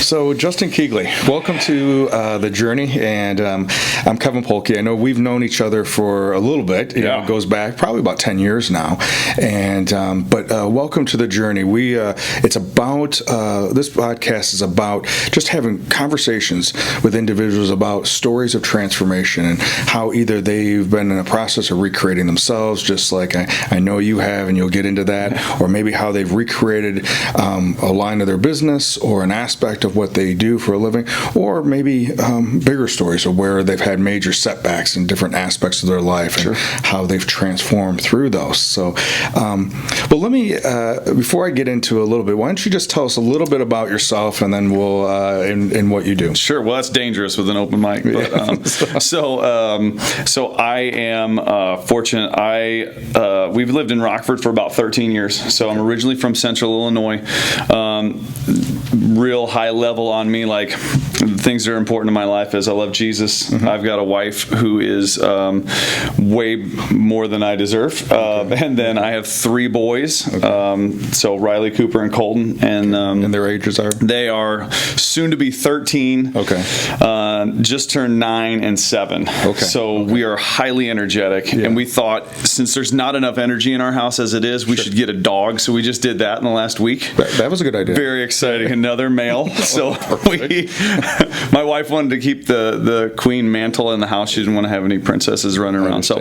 So, Justin Kegley, welcome to The Journey, and I'm Kevin Polky. I know we've known each other for a little bit. It goes back probably about 10 years now, and but welcome to The Journey. It's about, this podcast is about just having conversations with individuals about stories of transformation and how either they've been in a process of recreating themselves, just like I know you have, and you'll get into that, or maybe how they've recreated a line of their business or an aspect of what they do for a living, or maybe bigger stories of where they've had major setbacks in different aspects of their life and how they've transformed through those. So, well, let me, before I get into a little bit, why don't you just tell us a little bit about yourself, and then we'll, in what you do. Sure. Well, that's dangerous with an open mic. But, so I am fortunate. We've lived in Rockford for about 13 years. So I'm originally from Central Illinois. Real high level on me, like things that are important in my life is I love Jesus. I've got a wife who is way more than I deserve, and then I have 3 boys. So Riley, Cooper, and Colton, and their ages are? They are soon to be 13. Just turned 9 and 7. So we are highly energetic, and we thought since there's not enough energy in our house as it is, we should get a dog. So we just did that in the last week. That was a good idea. Very exciting. Another male. So my wife wanted to keep the queen mantle in the house. She didn't want to have any princesses running around. So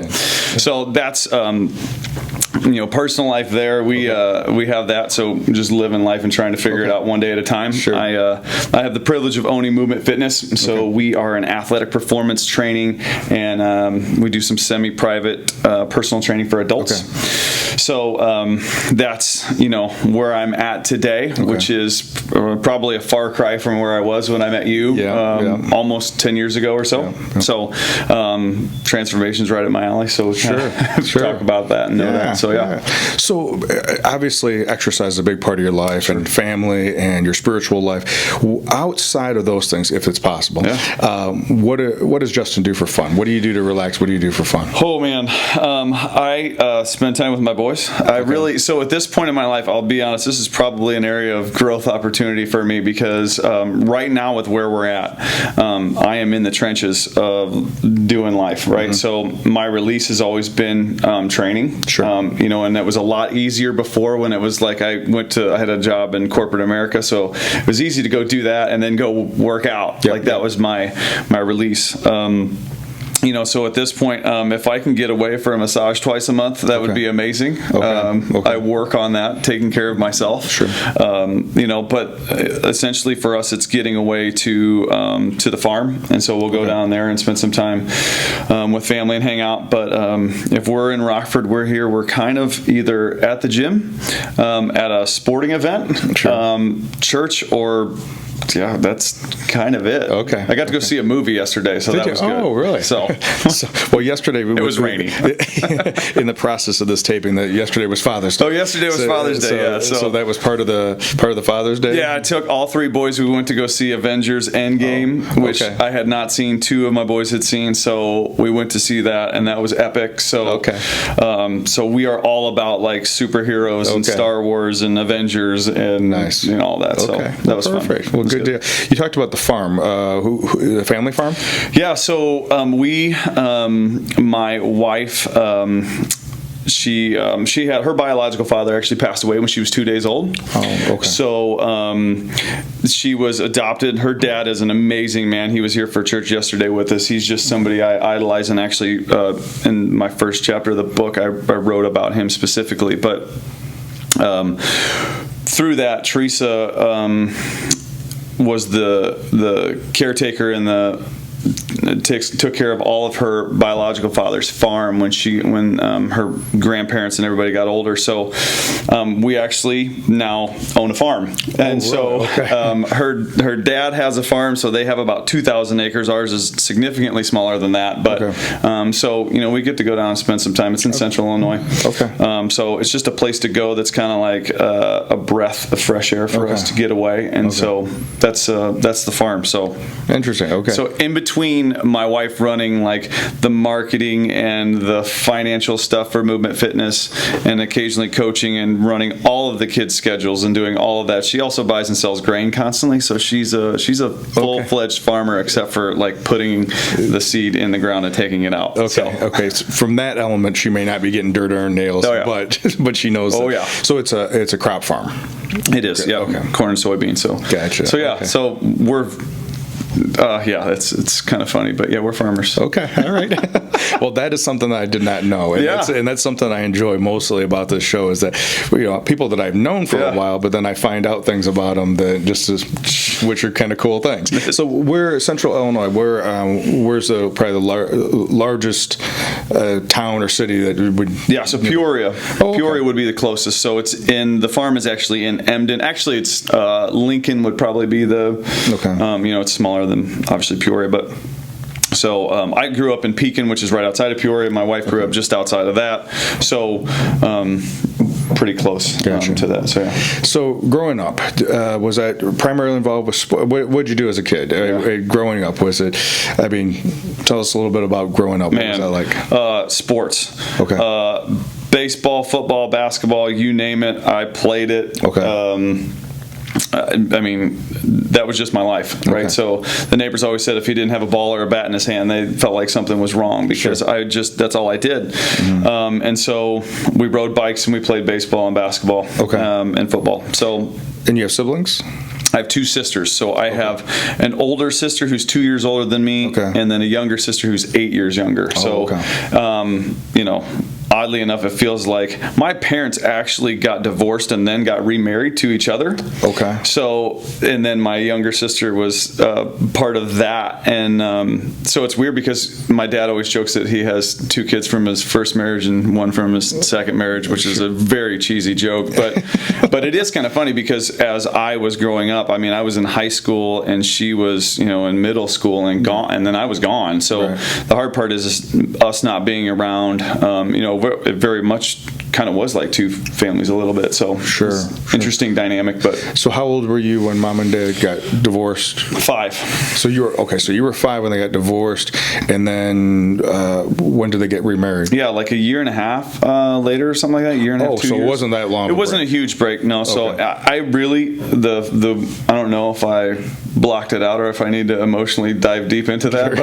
that's personal life there. We have that. So just living life and trying to figure it out one day at a time. I have the privilege of owning Movement Fitness. So we are an athletic performance training, and we do some semi-private personal training for adults. So that's where I'm at today, which is probably a far cry from where I was when I met you almost 10 years ago or so. So transformation's right at my alley. So talk about that and know that. So obviously exercise is a big part of your life and family and your spiritual life. Outside of those things, if it's possible, what does Justin do for fun? What do you do to relax? What do you do for fun? Oh man, I spend time with my boys. So at this point in my life, I'll be honest, this is probably an area of growth opportunity for me because right now with where we're at, I am in the trenches of doing life, right? So my release has always been training, and that was a lot easier before when it was like I had a job in corporate America, so it was easy to go do that and then go work out. That was my release. So at this point, if I can get away for a massage twice a month, that would be amazing. I work on that, taking care of myself. But essentially for us, it's getting away to the farm, and so we'll go down there and spend some time with family and hang out. But if we're in Rockford, we're here. We're kind of either at the gym, at a sporting event, church, or that's kind of it. I got to go see a movie yesterday, so that was good. Oh, really? Well, yesterday it was rainy. In the process of this taping, yesterday was Father's Day. Oh, yesterday was Father's Day. So that was part of the Father's Day. Yeah, I took all 3 boys. We went to go see Avengers Endgame, which I had not seen. 2 of my boys had seen, so we went to see that, and that was epic. So so we are all about like superheroes and Star Wars and Avengers and all that. So that was perfect. Fun. Well, good deal. You talked about the farm, the family farm? Yeah, so my wife, she had her biological father actually passed away when she was 2 days old. So she was adopted. Her dad is an amazing man. He was here for church yesterday with us. He's just somebody I idolize, and actually in my first chapter of the book I wrote about him specifically. But through that, Teresa was the caretaker and took care of all of her biological father's farm when her grandparents and everybody got older. So we actually now own a farm, and her dad has a farm, so they have about 2,000 acres. Ours is significantly smaller than that, but so we get to go down and spend some time. It's in Central Illinois. So it's just a place to go that's kind of like a breath of fresh air for us to get away, and so that's the farm. So interesting. So in between between my wife running like the marketing and the financial stuff for Movement Fitness, and occasionally coaching and running all of the kids' schedules and doing all of that, she also buys and sells grain constantly. So she's a full-fledged farmer, except for like putting the seed in the ground and taking it out. Okay. So from that element, she may not be getting dirt on her nails, but she knows. Oh, yeah. So it's a crop farm. It is. Yeah. Okay. Corn and soybeans. So gotcha. So yeah. Okay. So we're. It's kind of funny, but yeah, we're farmers. Okay, all right. Well, that is something that I did not know, and that's something I enjoy mostly about this show is that people that I've known for a while, but then I find out things about them which are kind of cool things. So we're Central Illinois. Where's probably the largest town or city that would? Yeah, so Peoria. Peoria would be the closest. So the farm is actually in Emden. Actually, it's Lincoln would probably be the. Okay. It's smaller than obviously Peoria, but so I grew up in Pekin, which is right outside of Peoria. My wife grew up just outside of that, so pretty close to that. So yeah. So growing up, was that primarily involved with sport? What did you do as a kid? Growing up, was it? I mean, tell us a little bit about growing up. Man, what was that like? Sports. Okay. Baseball, football, basketball, you name it, I played it. Okay. I mean, that was just my life, right? So the neighbors always said if he didn't have a ball or a bat in his hand, they felt like something was wrong because that's all I did. Mm-hmm. And so we rode bikes and we played baseball and basketball and football. And you have siblings? I have two sisters. So I have an older sister who's 2 years older than me, and then a younger sister who's 8 years younger. Oddly enough, it feels like my parents actually got divorced and then got remarried to each other. Okay. So, and then my younger sister was part of that. And so it's weird because my dad always jokes that he has 2 kids from his first marriage and 1 from his second marriage, which is a very cheesy joke. But it is kind of funny because as I was growing up, I mean, I was in high school and she was, in middle school and gone, and then I was gone. So the hard part is us not being around, it very much kind of was like 2 families a little bit. So interesting dynamic. But so how old were you when mom and dad got divorced? 5. So you were 5 when they got divorced, and then when did they get remarried? Yeah, like a year and a half later or something like that. A year and a half, 2 years. So it wasn't that long. It wasn't a huge break, no. So I really I don't know if I blocked it out or if I need to emotionally dive deep into that,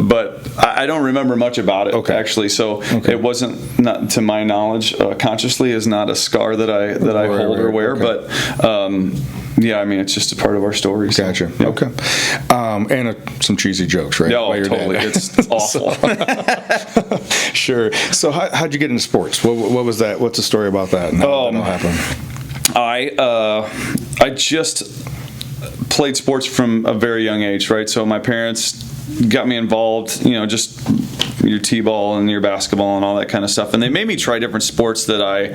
but I don't remember much about it actually. So it wasn't, not to my knowledge, consciously is not a scar that I hold or wear, but I mean, it's just a part of our story. So, gotcha. Yeah. Okay. And some cheesy jokes, right? No, totally. It's awful. Sure. So how'd you get into sports? What was that? What's the story about that? And how did that happen? I just played sports from a very young age, right? So my parents got me involved, just your t-ball and your basketball and all that kind of stuff, and they made me try different sports that I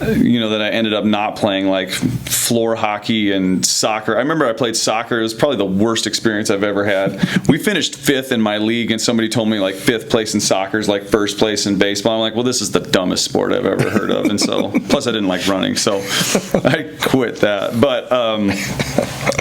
ended up not playing, like floor hockey and soccer. I remember I played soccer. It was probably the worst experience I've ever had. We finished 5th in my league, and somebody told me like 5th place in soccer is like 1st place in baseball. I'm like, well, this is the dumbest sport I've ever heard of, and so plus I didn't like running, so I quit that. But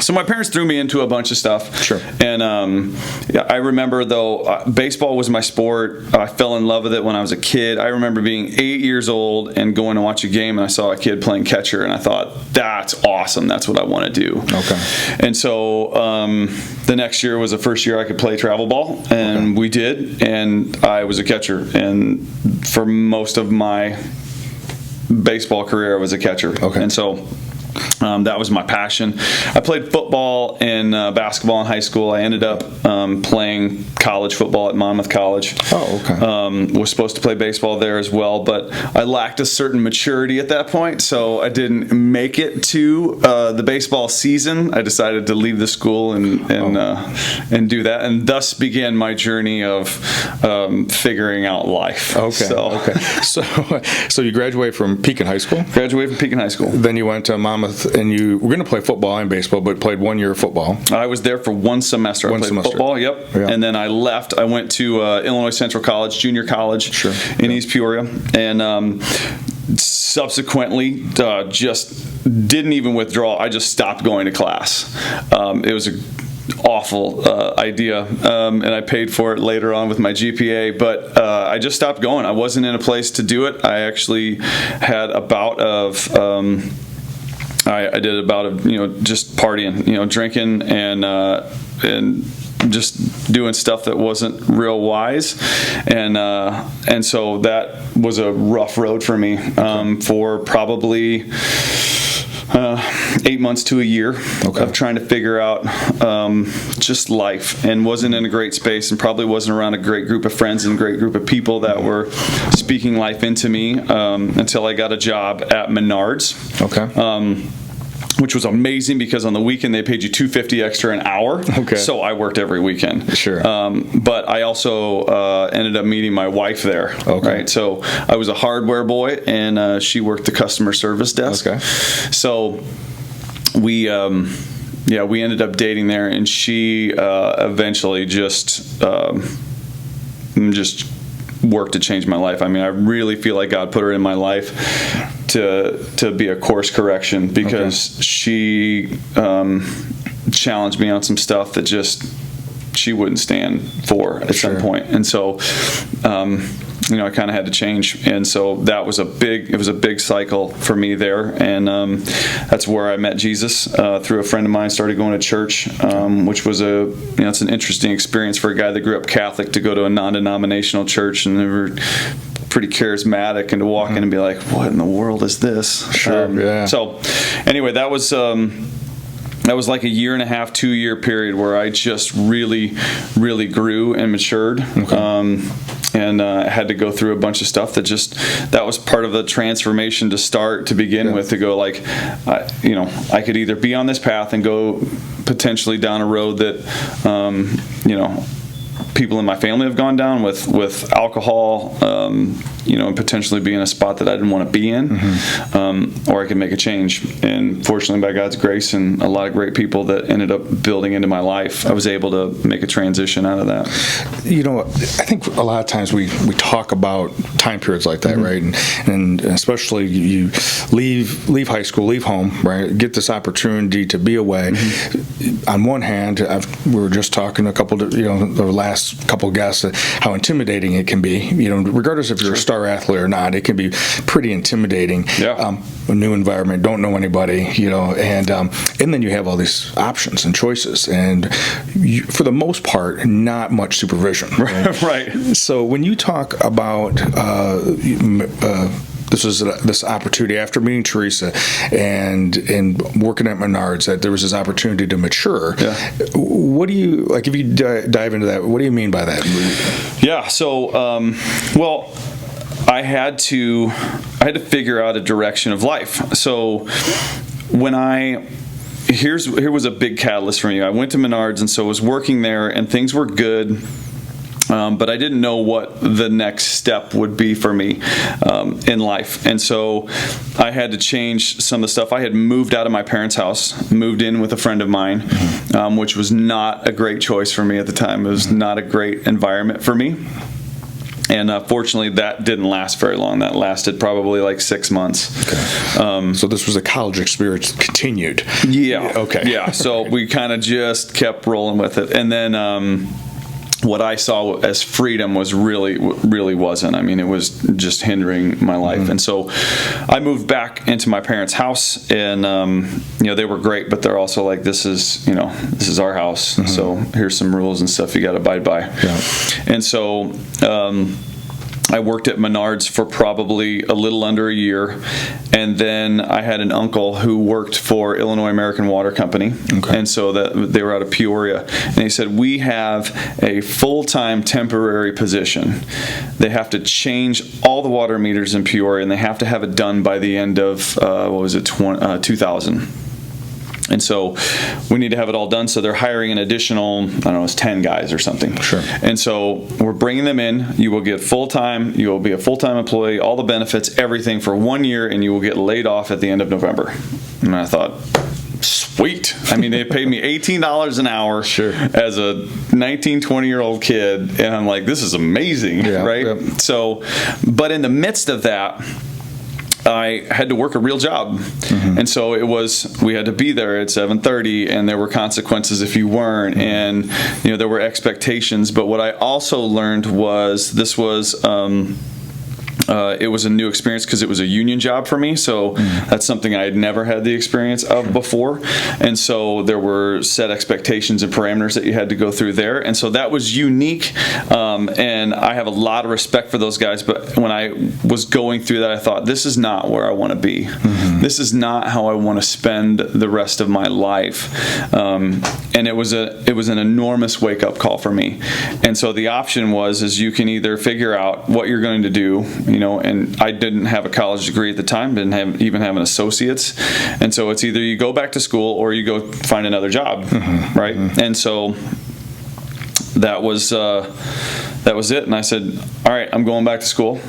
so my parents threw me into a bunch of stuff. Sure. And I remember though, baseball was my sport. I fell in love with it when I was a kid. I remember being 8 years old and going to watch a game, and I saw a kid playing catcher, and I thought, that's awesome. That's what I want to do. Okay. And so the next year was the first year I could play travel ball, and we did, and I was a catcher. And for most of my baseball career, I was a catcher. Okay. And so that was my passion. I played football and basketball in high school. I ended up playing college football at Monmouth College. Oh, okay. Was supposed to play baseball there as well, but I lacked a certain maturity at that point, so I didn't make it to the baseball season. I decided to leave the school and do that, and thus began my journey of figuring out life. Okay. So you graduated from Pekin High School? Graduated from Pekin High School. Then you went to Monmouth, and you were going to play football and baseball, but played 1 year of football. I was there for 1 semester. I played football, Yeah. And then I left. I went to Illinois Central College, junior college in East Peoria, and subsequently just didn't even withdraw. I just stopped going to class. It was awful idea, and I paid for it later on with my GPA, but I just stopped going. I wasn't in a place to do it. I actually had a bout of I did a bout of just partying, drinking and just doing stuff that wasn't real wise, and so that was a rough road for me for probably 8 months to a year of trying to figure out just life, and wasn't in a great space, and probably wasn't around a great group of friends and a great group of people that were speaking life into me until I got a job at Menards. Which was amazing because on the weekend they paid you $2.50 extra an hour. So I worked every weekend. Sure. But I also ended up meeting my wife there. Right. So I was a hardware boy, and she worked the customer service desk. So we ended up dating there, and she eventually just worked to change my life. I mean, I really feel like God put her in my life to be a course correction, because she challenged me on some stuff that just she wouldn't stand for at some point. And so I kind of had to change, and so it was a big cycle for me there, and that's where I met Jesus through a friend of mine. Started going to church, which was it's an interesting experience for a guy that grew up Catholic to go to a non-denominational church, and they were pretty charismatic, and to walk in and be like, what in the world is this? So anyway, that was like a 1.5, 2 year period where I just really, really grew and matured. And I had to go through a bunch of stuff that was part of the transformation to begin with, to go like, I could either be on this path and go potentially down a road that, people in my family have gone down with alcohol, and potentially be in a spot that I didn't want to be in, or I could make a change. And fortunately, by God's grace and a lot of great people that ended up building into my life, I was able to make a transition out of that. I think a lot of times we talk about time periods like that, right? And especially you leave high school, leave home, right? Get this opportunity to be away. On one hand, we were just talking a couple of, the last couple guests, how intimidating it can be. Regardless if you're a star athlete or not, it can be pretty intimidating. A new environment, don't know anybody, and then you have all these options and choices, and for the most part, not much supervision. Right. So when you talk about this opportunity after meeting Teresa and working at Menards, that there was this opportunity to mature. What do you, like, if you dive into that, what do you mean by that? So I had to figure out a direction of life. So here was a big catalyst for me. I went to Menards, and so I was working there, and things were good. But I didn't know what the next step would be for me in life. And so I had to change some of the stuff. I had moved out of my parents' house, moved in with a friend of mine, which was not a great choice for me at the time. It was not a great environment for me. And fortunately, that didn't last very long. That lasted probably like 6 months. So this was a college experience continued. So we kind of just kept rolling with it. And then what I saw as freedom was really wasn't. I mean, it was just hindering my life. And so I moved back into my parents' house, and they were great, but they're also like, this is our house. So here's some rules and stuff you got to abide by. And so I worked at Menards for probably a little under a year, and then I had an uncle who worked for Illinois American Water Company, and so that they were out of Peoria, and he said, we have a full-time temporary position. They have to change all the water meters in Peoria, and they have to have it done by the end of 2000. And so we need to have it all done. So they're hiring an additional, I don't know, it's 10 guys or something. And so we're bringing them in. You will get full-time. You will be a full-time employee, all the benefits, everything for 1 year, and you will get laid off at the end of November. And I thought, sweet. I mean, they paid me $18 an hour as a 19, 20-year-old kid. And I'm like, this is amazing, right? So, but in the midst of that, I had to work a real job. And so we had to be there at 7:30, and there were consequences if you weren't, and there were expectations. But what I also learned was it was a new experience because it was a union job for me. So that's something I had never had the experience of before. And so there were set expectations and parameters that you had to go through there. And so that was unique. And I have a lot of respect for those guys. But when I was going through that, I thought, this is not where I want to be. This is not how I want to spend the rest of my life. And it was an enormous wake-up call for me. And so the option is you can either figure out what you're going to do, and I didn't have a college degree at the time, didn't even have an associate's. And so it's either you go back to school or you go find another job, right? And so that was it. And I said, all right, I'm going back to school.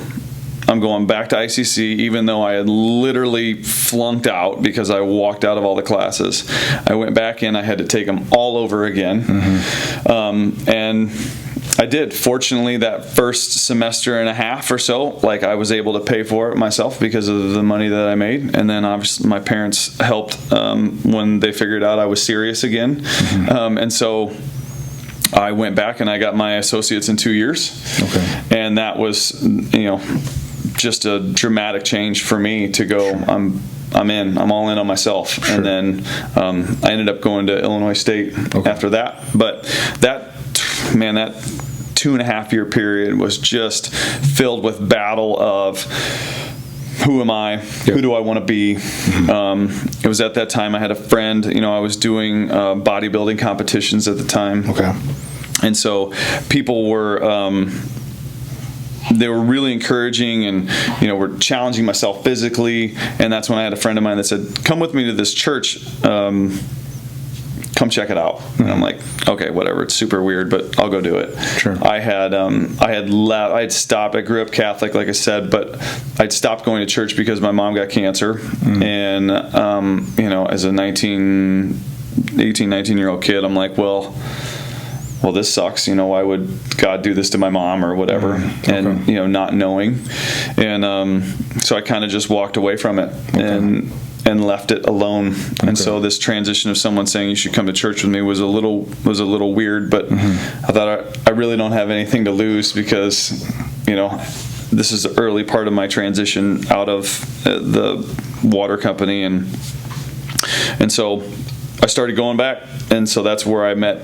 I'm going back to ICC, even though I had literally flunked out because I walked out of all the classes. I went back in. I had to take them all over again. And I did. Fortunately, that first semester and a half or so, I was able to pay for it myself because of the money that I made. And then obviously my parents helped when they figured out I was serious again. And so I went back and I got my associates in 2 years. Okay. And that was, just a dramatic change for me to go, I'm all in on myself. Sure. And then I ended up going to Illinois State after that. But that 2.5 year period was just filled with battle of who am I? Who do I want to be? It was at that time I had a friend, I was doing bodybuilding competitions at the time. Okay. And so people were they were really encouraging and were challenging myself physically. And that's when I had a friend of mine that said, come with me to this church, come check it out. And I'm like, okay, whatever, it's super weird, but I'll go do it. Sure. I had stopped. I grew up Catholic, like I said, but I'd stopped going to church because my mom got cancer. And as a 18, 19-year-old kid, I'm like, well, this sucks. Why would God do this to my mom or whatever? And not knowing, and so I kind of just walked away from it and left it alone. And so this transition of someone saying you should come to church with me was a little weird. But I thought I really don't have anything to lose because this is the early part of my transition out of the water company, and so I started going back, and so that's where I met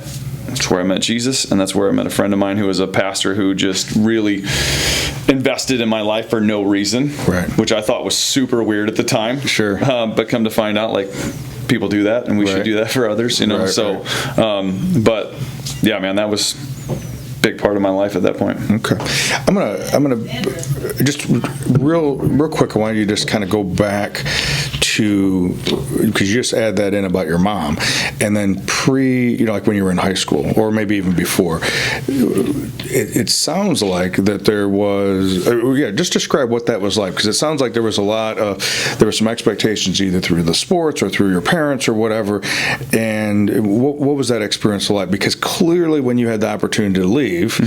Jesus, and that's where I met a friend of mine who was a pastor who just really invested in my life for no reason, which I thought was super weird at the time. Sure. But come to find out, people do that, and we should do that for others, but yeah, man, that was a big part of my life at that point. Okay. I'm gonna just real quick, I want you to just kind of go back to, because you just add that in about your mom, and then when you were in high school, or maybe even before, it sounds like that there was, just describe what that was like, because it sounds like there was some expectations either through the sports or through your parents or whatever, and what was that experience like? Because clearly when you had the opportunity to leave,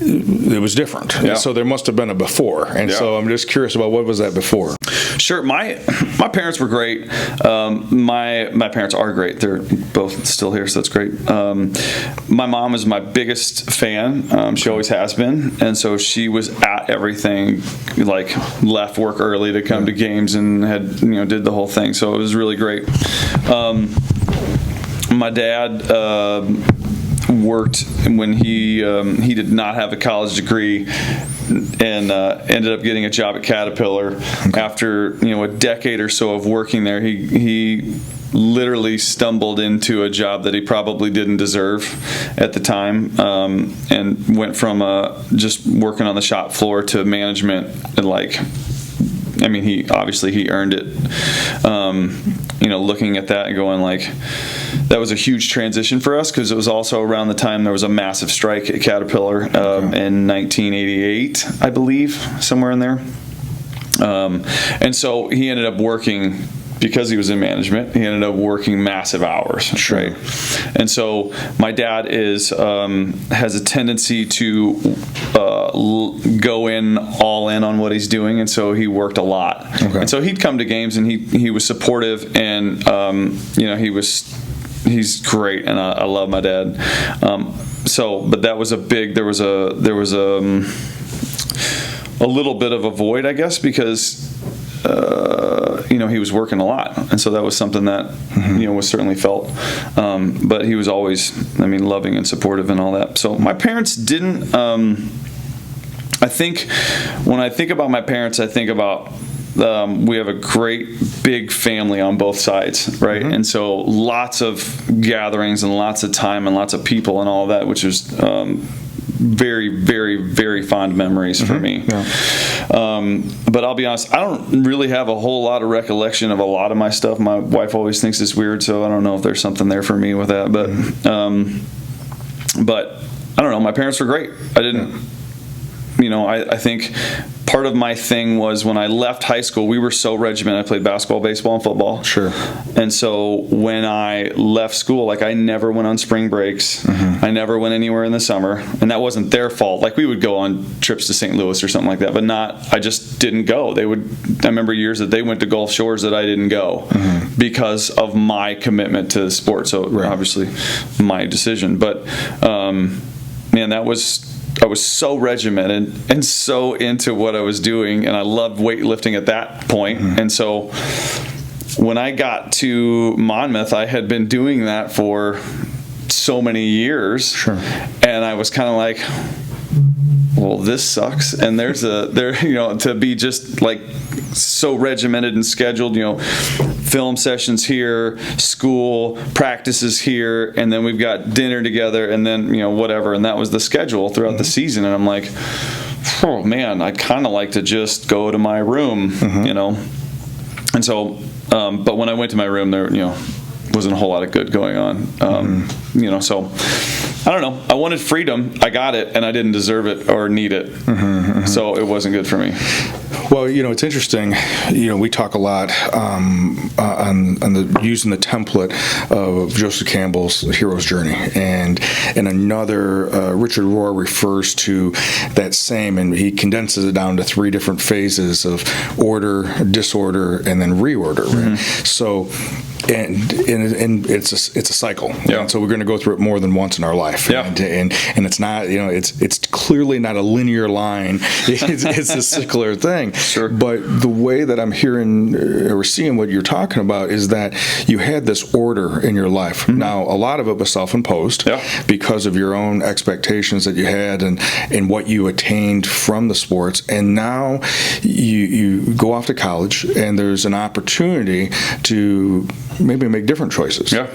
it was different. Yeah. So there must have been a before, and so I'm just curious about what was that before. Sure. My parents were great. My parents are great. They're both still here, so that's great. My mom is my biggest fan. She always has been, and so she was at everything. Left work early to come to games and had did the whole thing. So it was really great. My dad worked when he did not have a college degree, and ended up getting a job at Caterpillar. After a decade or so of working there, he literally stumbled into a job that he probably didn't deserve at the time, and went from just working on the shop floor to management. And he earned it. Looking at that and going that was a huge transition for us, because it was also around the time there was a massive strike at Caterpillar in 1988, I believe, somewhere in there. And so he ended up working because he was in management, he ended up working massive hours. Sure. Right? And so my dad has a tendency to go all in on what he's doing, and so he worked a lot. Okay. And so he'd come to games, and he was supportive, and he's great, and I love my dad. But that was there was a little bit of a void, I guess, because he was working a lot, and so that was something that was certainly felt. But he was always, loving and supportive and all that. So my parents didn't. I think when I think about my parents, I think about. We have a great big family on both sides, right? And so lots of gatherings and lots of time and lots of people and all that, which is very, very, very fond memories for me. Yeah. But I'll be honest, I don't really have a whole lot of recollection of a lot of my stuff. My wife always thinks it's weird, so I don't know if there's something there for me with that. But I don't know. My parents were great. I didn't, I think part of my thing was when I left high school, we were so regimented. I played basketball, baseball, and football. Sure. And so when I left school, I never went on spring breaks. I never went anywhere in the summer, and that wasn't their fault. We would go on trips to St. Louis or something like that, but I just didn't go. I remember years that they went to Gulf Shores that I didn't go because of my commitment to sport. So obviously my decision, but I was so regimented and so into what I was doing, and I loved weightlifting at that point. And so when I got to Monmouth, I had been doing that for so many years. Sure. And I was kind of like, well, this sucks. And to be just so regimented and scheduled, film sessions here, school, practices here, and then we've got dinner together, and then, whatever. And that was the schedule throughout the season. And I'm like, oh man, I kind of like to just go to my room, And so, but when I went to my room, there, wasn't a whole lot of good going on. So I don't know. I wanted freedom. I got it, and I didn't deserve it or need it. So it wasn't good for me. Well, it's interesting. We talk a lot on using the template of Joseph Campbell's hero's journey, and another Richard Rohr refers to that same, and he condenses it down to 3 different phases of order, disorder, and then reorder. Right? So. And it's a cycle. Yeah. And so we're going to go through it more than once in our life. Yeah. And it's not, it's clearly not a linear line. It's a circular thing. Sure. But the way that I'm hearing or seeing what you're talking about is that you had this order in your life. Now, a lot of it was self-imposed because of your own expectations that you had and what you attained from the sports. And now you go off to college, and there's an opportunity to maybe make different choices. Yeah.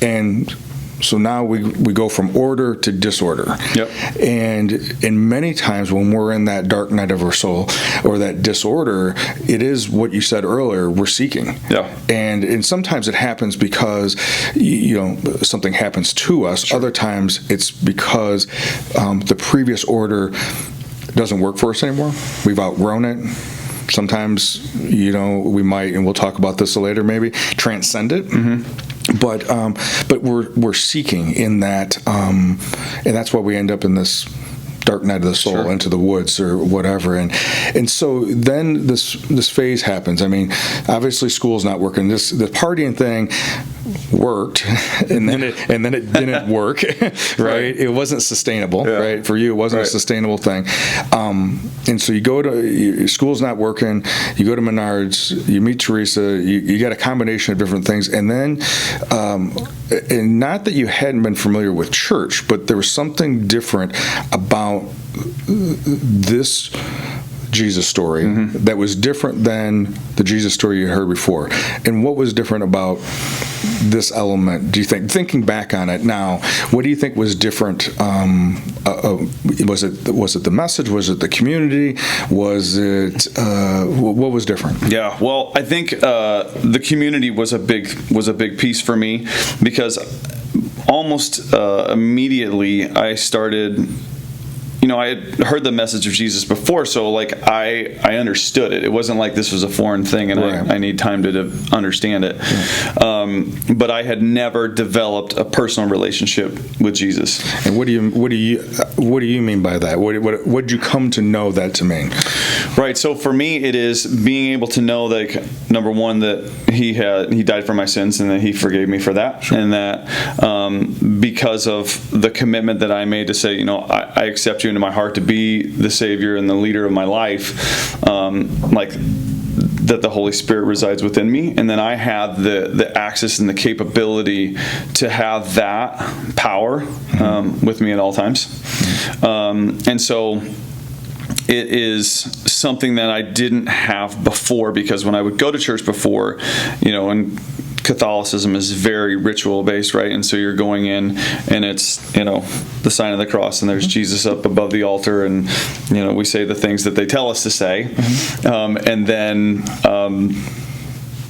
And so now we go from order to disorder. Yep. And many times when we're in that dark night of our soul or that disorder, it is what you said earlier, we're seeking. Yeah. And sometimes it happens because something happens to us. Sure. Other times it's because the previous order doesn't work for us anymore. We've outgrown it. Sometimes, we might, and we'll talk about this later, maybe transcend it. But we're seeking in that, and that's why we end up in this dark night of the soul, sure, into the woods or whatever, and so then this phase happens. Obviously school's not working. The partying thing worked, and then it didn't work, right? It wasn't sustainable, right? For you, it wasn't a sustainable thing. And so you go to school's not working. You go to Menards. You meet Teresa. You got a combination of different things, and then, and not that you hadn't been familiar with church, but there was something different about this Jesus story that was different than the Jesus story you heard before. And what was different about this element, do you think, thinking back on it now, what do you think was different? Was it the message? Was it the community? Was it what was different? Yeah, well, I think the community was a big piece for me, because almost immediately I started I had heard the message of Jesus before, so like I understood it. It wasn't like this was a foreign thing, and Right. I need time to understand it. But I had never developed a personal relationship with Jesus. And what do you mean by that? What did you come to know that to mean? Right. So for me, it is being able to know that, number one, that he died for my sins and that he forgave me for that, sure. And that because of the commitment that I made to say, I accept you into my heart to be the Savior and the leader of my life, like that the Holy Spirit resides within me, and then I have the access and the capability to have that power with me at all times, and so it is something that I didn't have before, because when I would go to church before, and Catholicism is very ritual based, right? And so you're going in and it's, the sign of the cross, and there's Jesus up above the altar, and, we say the things that they tell us to say.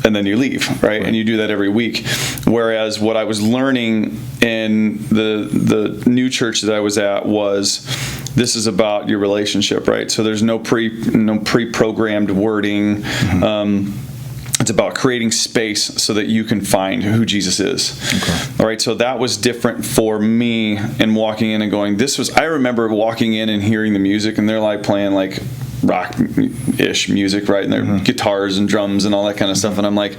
And then you leave, right? And you do that every week. Whereas what I was learning in the new church that I was at was, this is about your relationship, right? So there's no pre-programmed wording. It's about creating space so that you can find who Jesus is. Okay. All right, so that was different for me, and walking in and going, I remember walking in and hearing the music, and they're like playing like rock-ish music, right? And their guitars and drums and all that kind of stuff. And I'm like,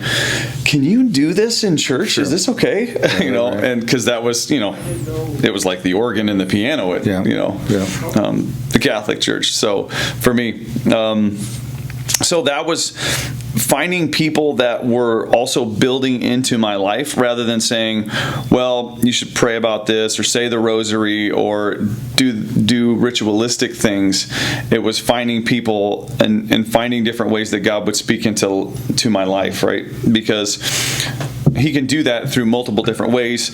can you do this in church? Sure. Is this okay? Right. And because that was, it was like the organ and the piano at, the Catholic Church. So for me, so that was finding people that were also building into my life, rather than saying, well, you should pray about this or say the rosary or do ritualistic things. It was finding people and finding different ways that God would speak into my life, right? Because he can do that through multiple different ways.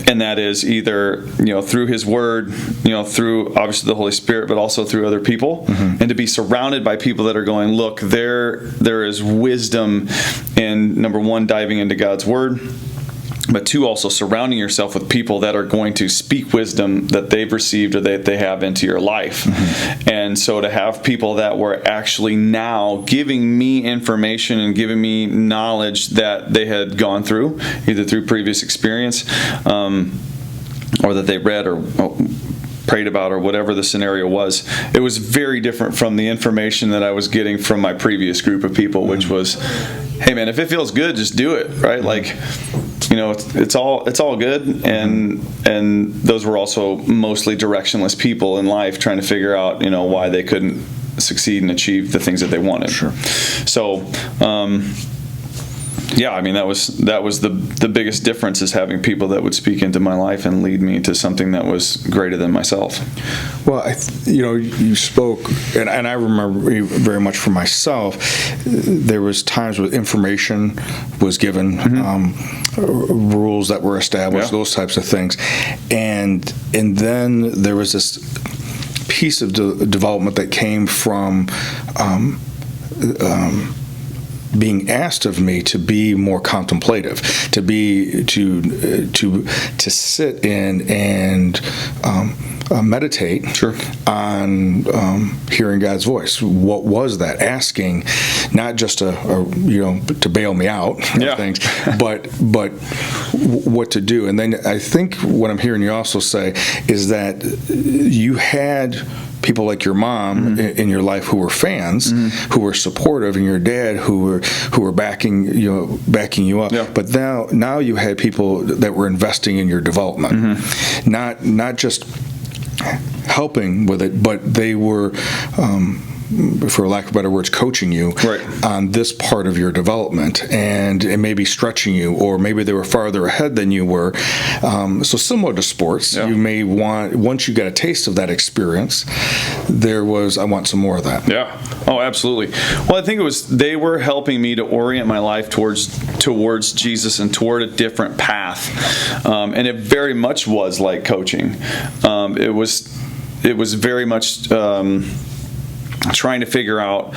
And that is either, through his word, through obviously the Holy Spirit, but also through other people. And to be surrounded by people that are going, look, there is wisdom in, number one, diving into God's word, but two, also surrounding yourself with people that are going to speak wisdom that they've received or that they have into your life. And so to have people that were actually now giving me information and giving me knowledge that they had gone through, either through previous experience or that they read or prayed about, or whatever the scenario was, it was very different from the information that I was getting from my previous group of people, which was, hey man, if it feels good, just do it, right? Like, it's all good, and those were also mostly directionless people in life trying to figure out, why they couldn't succeed and achieve the things that they wanted. Sure. So, that was the biggest difference, is having people that would speak into my life and lead me to something that was greater than myself. Well, you spoke, and I remember very much for myself, there was times where information was given, rules that were established, those types of things, and then there was this piece of development that came from being asked of me to be more contemplative, to sit in and meditate on hearing God's voice. What was that? Asking, not just to bail me out, things, but what to do. And then I think what I'm hearing you also say is that you had people like your mom in your life who were fans, who were supportive, and your dad who were backing you up. Yeah. But now you had people that were investing in your development, not just helping with it, but they were, for lack of better words, coaching you on this part of your development, and maybe stretching you, or maybe they were farther ahead than you were. So similar to sports, you may want, once you get a taste of that experience, I want some more of that. Yeah. Oh, absolutely. Well, I think they were helping me to orient my life towards Jesus and toward a different path. And it very much was like coaching. It was very much trying to figure out,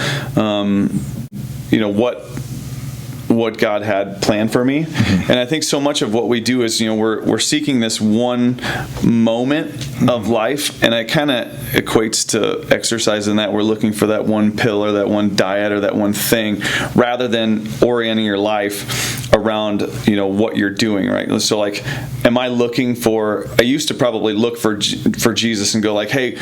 what God had planned for me. And I think so much of what we do is, we're seeking this one moment of life, and it kind of equates to exercise in that we're looking for that one pill or that one diet or that one thing, rather than orienting your life around, what you're doing, right? So like, am I looking for, I used to probably look for Jesus and go like, hey,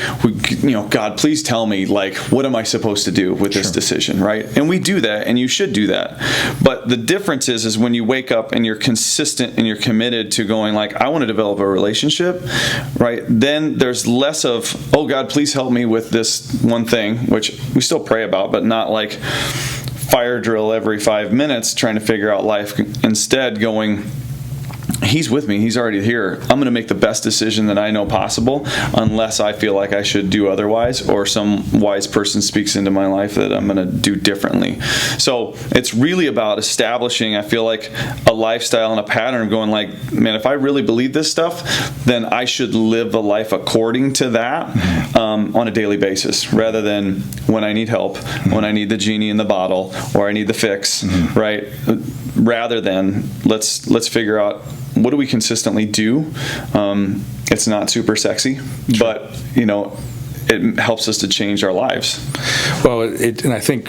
God, please tell me, like, what am I supposed to do with this decision, right? And we do that, and you should do that. But the difference is when you wake up and you're consistent and you're committed to going like, I want to develop a relationship, right? Then there's less of, oh God, please help me with this one thing, which we still pray about, but not like fire drill every 5 minutes trying to figure out life. Instead going, He's with me. He's already here. I'm going to make the best decision that I know possible, unless I feel like I should do otherwise, or some wise person speaks into my life that I'm going to do differently. So it's really about establishing, I feel like, a lifestyle and a pattern of going like, man, if I really believe this stuff, then I should live a life according to that on a daily basis, rather than when I need help, when I need the genie in the bottle, or I need the fix, right? Rather than let's figure out, what do we consistently do? It's not super sexy, but it helps us to change our lives. Well, and I think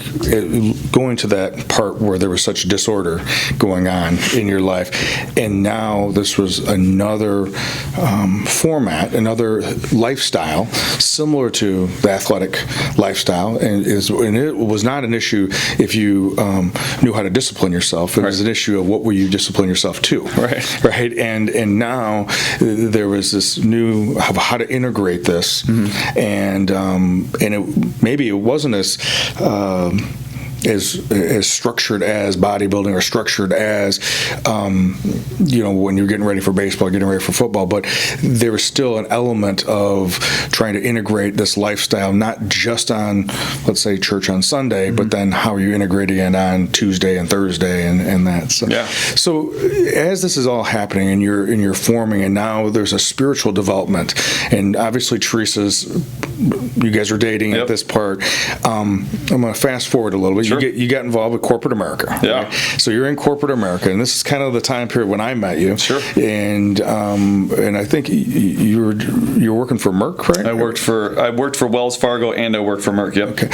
going to that part where there was such disorder going on in your life, and now this was another format, another lifestyle similar to the athletic lifestyle, and it was not an issue if you knew how to discipline yourself. It was an issue of what will you discipline yourself to, right? And now there was this new of how to integrate this, and maybe it wasn't as structured as bodybuilding, or structured as when you're getting ready for baseball, getting ready for football, but there was still an element of trying to integrate this lifestyle, not just on, let's say, church on Sunday, but then how are you integrating it on Tuesday and Thursday and that. So as this is all happening and you're forming, and now there's a spiritual development, and obviously you guys are dating at this part. I'm going to fast forward a little bit. Sure. You got involved with corporate America. Yeah. Right? So you're in corporate America, and this is kind of the time period when I met you. Sure. And I think you were working for Merck, right? I worked for Wells Fargo, and I worked for Merck. Yep. Okay.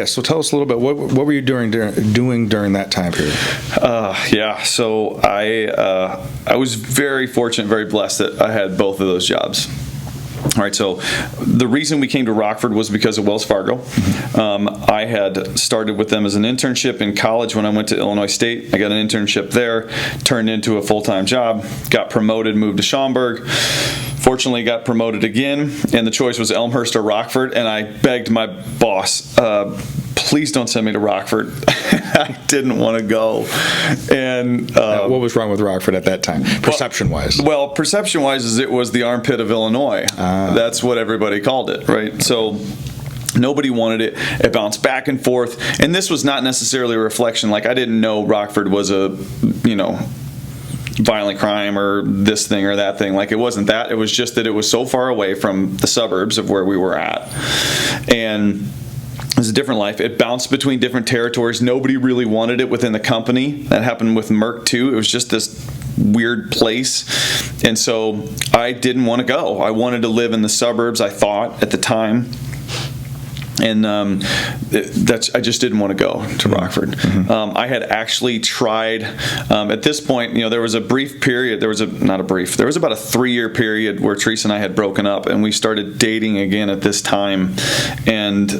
So tell us a little bit. What were you doing during that time period? So I was very fortunate, very blessed that I had both of those jobs. All right, so the reason we came to Rockford was because of Wells Fargo. I had started with them as an internship in college when I went to Illinois State. I got an internship there, turned into a full-time job, got promoted, moved to Schaumburg. Fortunately, got promoted again, and the choice was Elmhurst or Rockford, and I begged my boss, please don't send me to Rockford. I didn't want to go. And what was wrong with Rockford at that time, perception-wise? Well, perception-wise is it was the armpit of Illinois. That's what everybody called it, right? So nobody wanted it. It bounced back and forth, and this was not necessarily a reflection. Like, I didn't know Rockford was a, violent crime or this thing or that thing. Like, it wasn't that. It was just that it was so far away from the suburbs of where we were at, and it was a different life. It bounced between different territories. Nobody really wanted it within the company. That happened with Merck too. It was just this weird place, and so I didn't want to go. I wanted to live in the suburbs, I thought at the time. And I just didn't want to go to Rockford. I had actually tried, at this point, there was a brief period, there was about a 3-year period where Teresa and I had broken up, and we started dating again at this time. And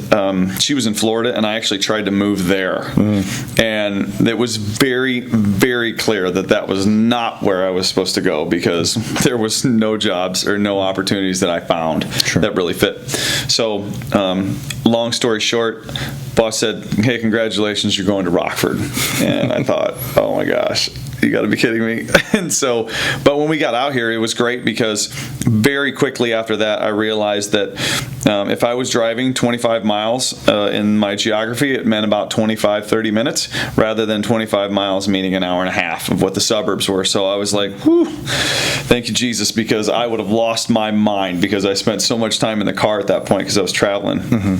she was in Florida, and I actually tried to move there. And it was very, very clear that was not where I was supposed to go, because there was no jobs or no opportunities that I found that really fit. So, long story short, boss said, hey, congratulations, you're going to Rockford. And I thought, oh my gosh, you got to be kidding me. And so, but when we got out here, it was great, because very quickly after that, I realized that if I was driving 25 miles in my geography, it meant about 25-30 minutes, rather than 25 miles meaning an hour and a half of what the suburbs were. So I was like, whew, thank you, Jesus, because I would have lost my mind, because I spent so much time in the car at that point because I was traveling.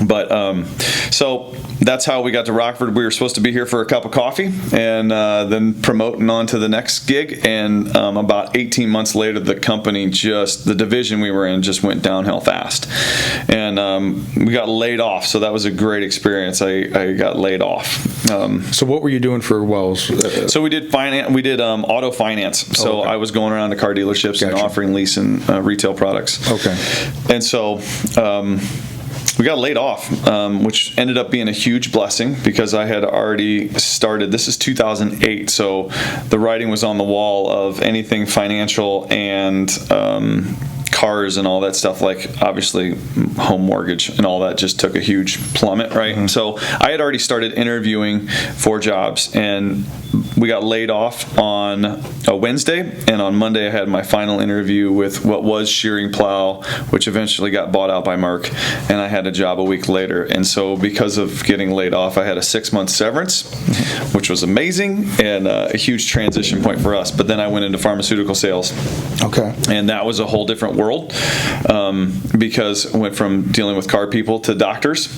But so that's how we got to Rockford. We were supposed to be here for a cup of coffee and then promoting on to the next gig. And about 18 months later, the company the division we were in just went downhill fast. And we got laid off. So that was a great experience. I got laid off. So what were you doing for Wells? So we did finance. We did auto finance. So okay. I was going around to car dealerships and offering lease and retail products. Okay. And so we got laid off, which ended up being a huge blessing because I had already started. This is 2008, so the writing was on the wall of anything financial and cars and all that stuff. Like obviously home mortgage and all that just took a huge plummet, right? Mm-hmm. So I had already started interviewing for jobs, and we got laid off on a Wednesday, and on Monday I had my final interview with what was Shearing Plow, which eventually got bought out by Merck, and I had a job a week later. And so because of getting laid off, I had a 6-month severance, which was amazing and a huge transition point for us. But then I went into pharmaceutical sales. Okay. And that was a whole different world because I went from dealing with car people to doctors.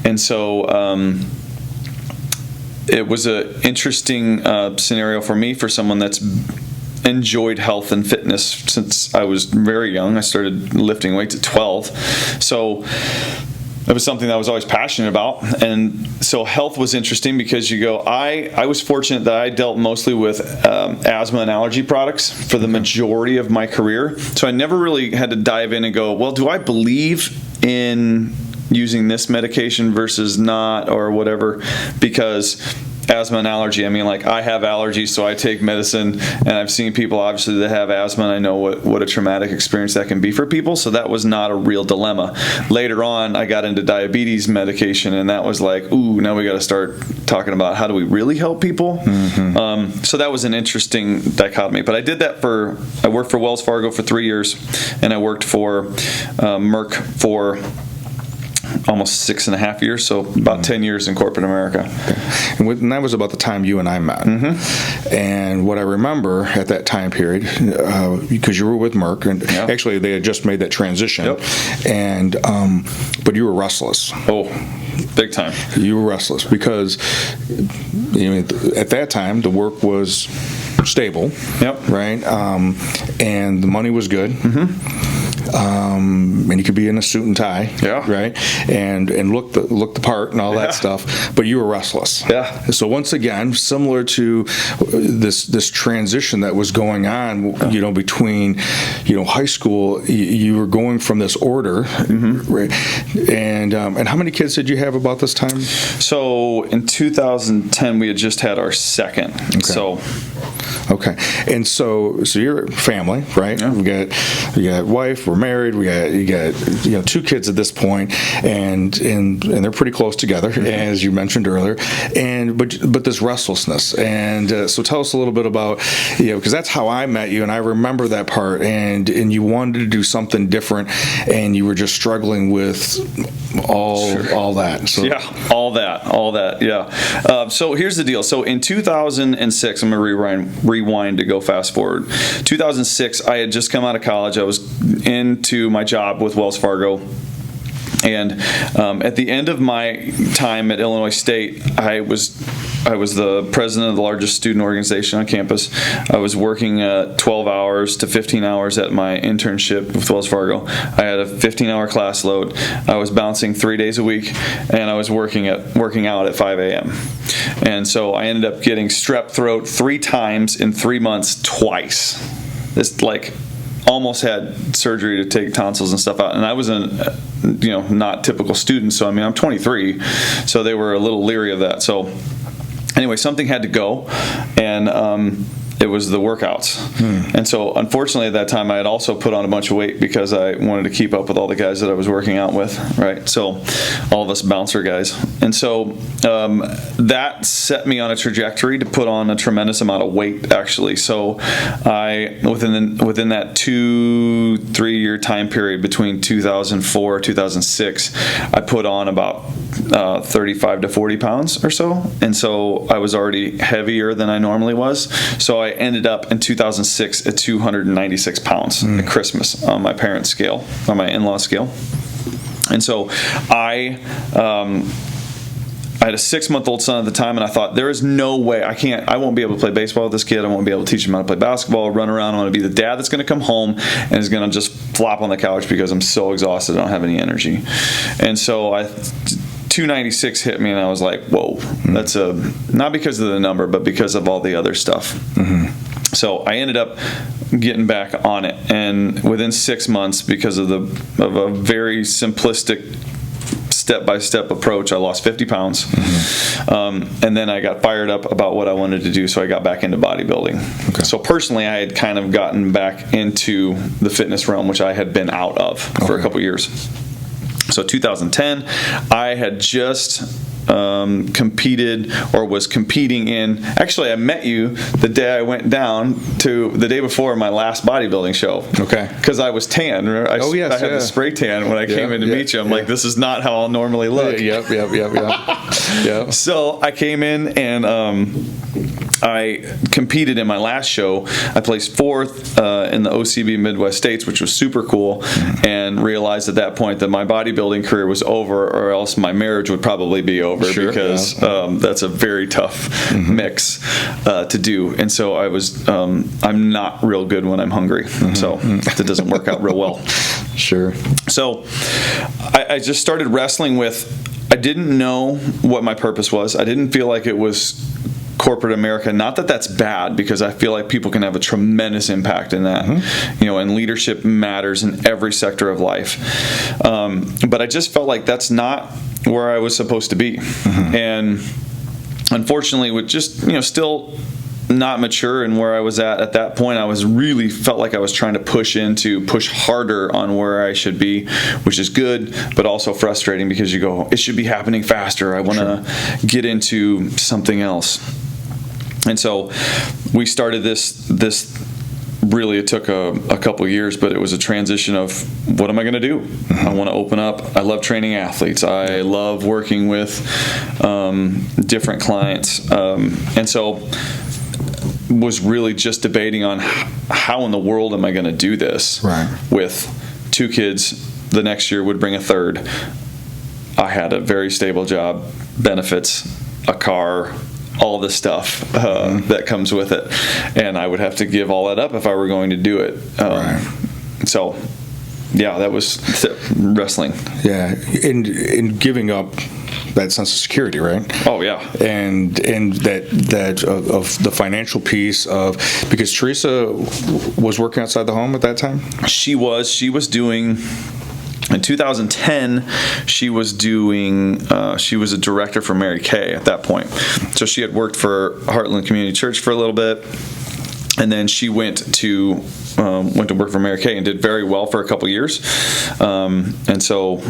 And so it was an interesting scenario for me, for someone that's enjoyed health and fitness since I was very young. I started lifting weights at 12. So it was something that I was always passionate about. And so health was interesting because I was fortunate that I dealt mostly with asthma and allergy products for the majority of my career. So I never really had to dive in and go, well, do I believe in using this medication versus not, or whatever, because asthma and allergy, I mean, like, I have allergies, so I take medicine, and I've seen people obviously that have asthma, and I know what a traumatic experience that can be for people, so that was not a real dilemma. Later on, I got into diabetes medication, and that was like, ooh, now we got to start talking about how do we really help people. Mm-hmm. So that was an interesting dichotomy. But I did that I worked for Wells Fargo for 3 years, and I worked for Merck for almost 6.5 years, so about 10 years in corporate America. Okay. And that was about the time you and I met. Mm-hmm. And what I remember at that time period, because you were with Merck, and actually they had just made that transition, and but you were restless. Oh, big time. You were restless because at that time the work was stable, right? And the money was good. Mm-hmm. And you could be in a suit and tie, right? And look the part and all that stuff, but you were restless. Yeah. So once again, similar to this transition that was going on, between high school, you were going from this order, right? And how many kids did you have about this time? So in 2010, we had just had our second. Okay. Okay, and so you're family, right? Yeah. We got wife, we're married, you got 2 kids at this point, and they're pretty close together, as you mentioned earlier, but this restlessness, and so tell us a little bit about because that's how I met you, and I remember that part, and you wanted to do something different, and you were just struggling with all that. So. Yeah, all that. Yeah. So here's the deal. So in 2006, I'm gonna rewind to go fast forward. 2006, I had just come out of college. I was into my job with Wells Fargo. And at the end of my time at Illinois State, I was the president of the largest student organization on campus. I was working 12 hours to 15 hours at my internship with Wells Fargo. I had a 15-hour class load. I was bouncing 3 days a week, and I was working out at 5 a.m. And so I ended up getting strep throat 3 times in 3 months twice. It's like almost had surgery to take tonsils and stuff out, and I was not typical student, so I'm 23, so they were a little leery of that. So anyway, something had to go, and it was the workouts. And so unfortunately at that time I had also put on a bunch of weight because I wanted to keep up with all the guys that I was working out with, right? So all of us bouncer guys. And so that set me on a trajectory to put on a tremendous amount of weight, actually. So I within that 2-3 year time period between 2004 2006, I put on about 35 to 40 pounds or so. And so I was already heavier than I normally was. So I ended up in 2006 at 296 pounds at Christmas on my parents' scale, on my in-law scale. And so I had a 6-month-old son at the time, and I thought, there is no way I won't be able to play baseball with this kid. I won't be able to teach him how to play basketball, run around. I want to be the dad that's going to come home and is going to just flop on the couch because I'm so exhausted. I don't have any energy. And so 296 hit me, and I was like, whoa, that's not because of the number, but because of all the other stuff. Mm-hmm. So I ended up getting back on it, and within 6 months, because of a very simplistic step-by-step approach, I lost 50 pounds. Mm-hmm. And then I got fired up about what I wanted to do, so I got back into bodybuilding. Okay. So personally, I had kind of gotten back into the fitness realm, which I had been out of for a couple years. So 2010, I had just competed or was competing in. Actually, I met you the day I went down to the day before my last bodybuilding show. Okay. Because I was tan. I had the spray tan when I came in to meet you. I'm like, this is not how I'll normally look. Yep. So I came in and I competed in my last show. I placed 4th in the OCB Midwest States, which was super cool, and realized at that point that my bodybuilding career was over, or else my marriage would probably be over. Because that's a very tough mix to do. And so I was, I'm not real good when I'm hungry. So that doesn't work out real well. Sure. So I just started wrestling with, I didn't know what my purpose was. I didn't feel like it was corporate America. Not that that's bad, because I feel like people can have a tremendous impact in that, and leadership matters in every sector of life. But I just felt like that's not where I was supposed to be. And unfortunately, with just, still not mature in where I was at that point, I was really felt like I was trying to push harder on where I should be, which is good, but also frustrating because you go, it should be happening faster. I want to get into something else. And so we started this really, it took a couple years, but it was a transition of, what am I going to do? I want to open up. I love training athletes. I love working with different clients. And so was really just debating on how in the world am I going to do this with 2 kids. The next year would bring a 3rd. I had a very stable job, benefits, a car, all the stuff that comes with it, and I would have to give all that up if I were going to do it. So that was wrestling. In giving up that sense of security, right? Oh yeah. And that of the financial piece of, because Teresa was working outside the home at that time. She was doing. In 2010, she was a director for Mary Kay at that point. So she had worked for Heartland Community Church for a little bit, and then she went to work for Mary Kay and did very well for a couple years. And so,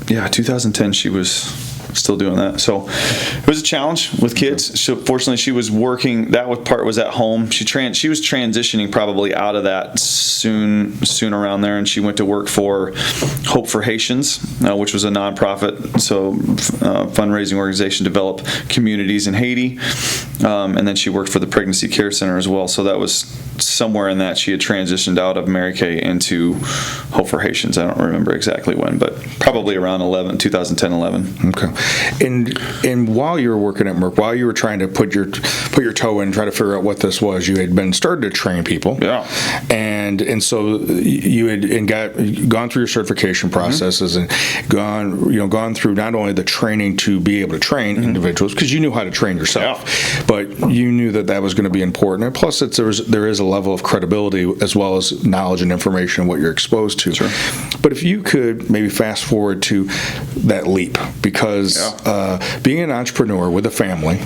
2010, she was still doing that. So it was a challenge with kids. So fortunately, she was working. That part was at home. She was transitioning probably out of that soon around there, and she went to work for Hope for Haitians, which was a nonprofit, fundraising organization, develop communities in Haiti. And then she worked for the Pregnancy Care Center as well. So that was somewhere in that she had transitioned out of Mary Kay into Hope for Haitians. I don't remember exactly when, but probably around 2010, 11. Okay. And while you were working at Merck, while you were trying to put your toe in, try to figure out what this was, you had been started to train people. Yeah. And so you had gone through your certification processes and gone through not only the training to be able to train individuals, because you knew how to train yourself, but you knew that was going to be important. And plus, there is a level of credibility as well as knowledge and information and what you're exposed to. Sure. But if you could maybe fast forward to that leap, because being an entrepreneur with a family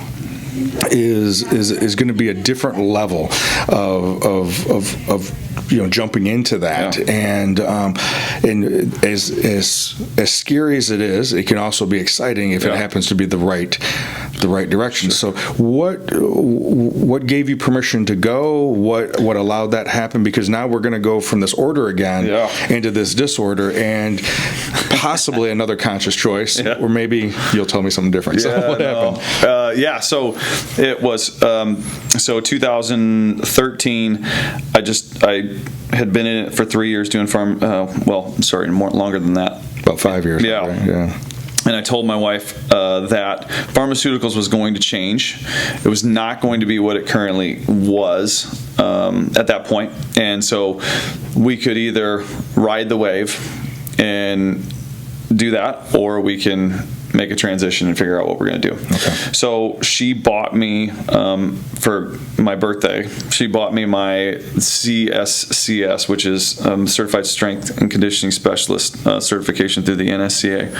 is going to be a different level of jumping into that, and as scary as it is, it can also be exciting if it happens to be the right direction. So what gave you permission to go? What allowed that to happen? Because now we're going to go from this order again into this disorder, and possibly another conscious choice, or maybe you'll tell me something different. So what happened? So it was 2013. I had been in it for 3 years doing longer than that. About about 5 years. Yeah. Right? Yeah. And I told my wife that pharmaceuticals was going to change. It was not going to be what it currently was at that point. And so we could either ride the wave and do that, or we can make a transition and figure out what we're going to do. Okay. So she bought me, for my birthday, she bought me my CSCS, which is Certified Strength and Conditioning Specialist certification through the NSCA.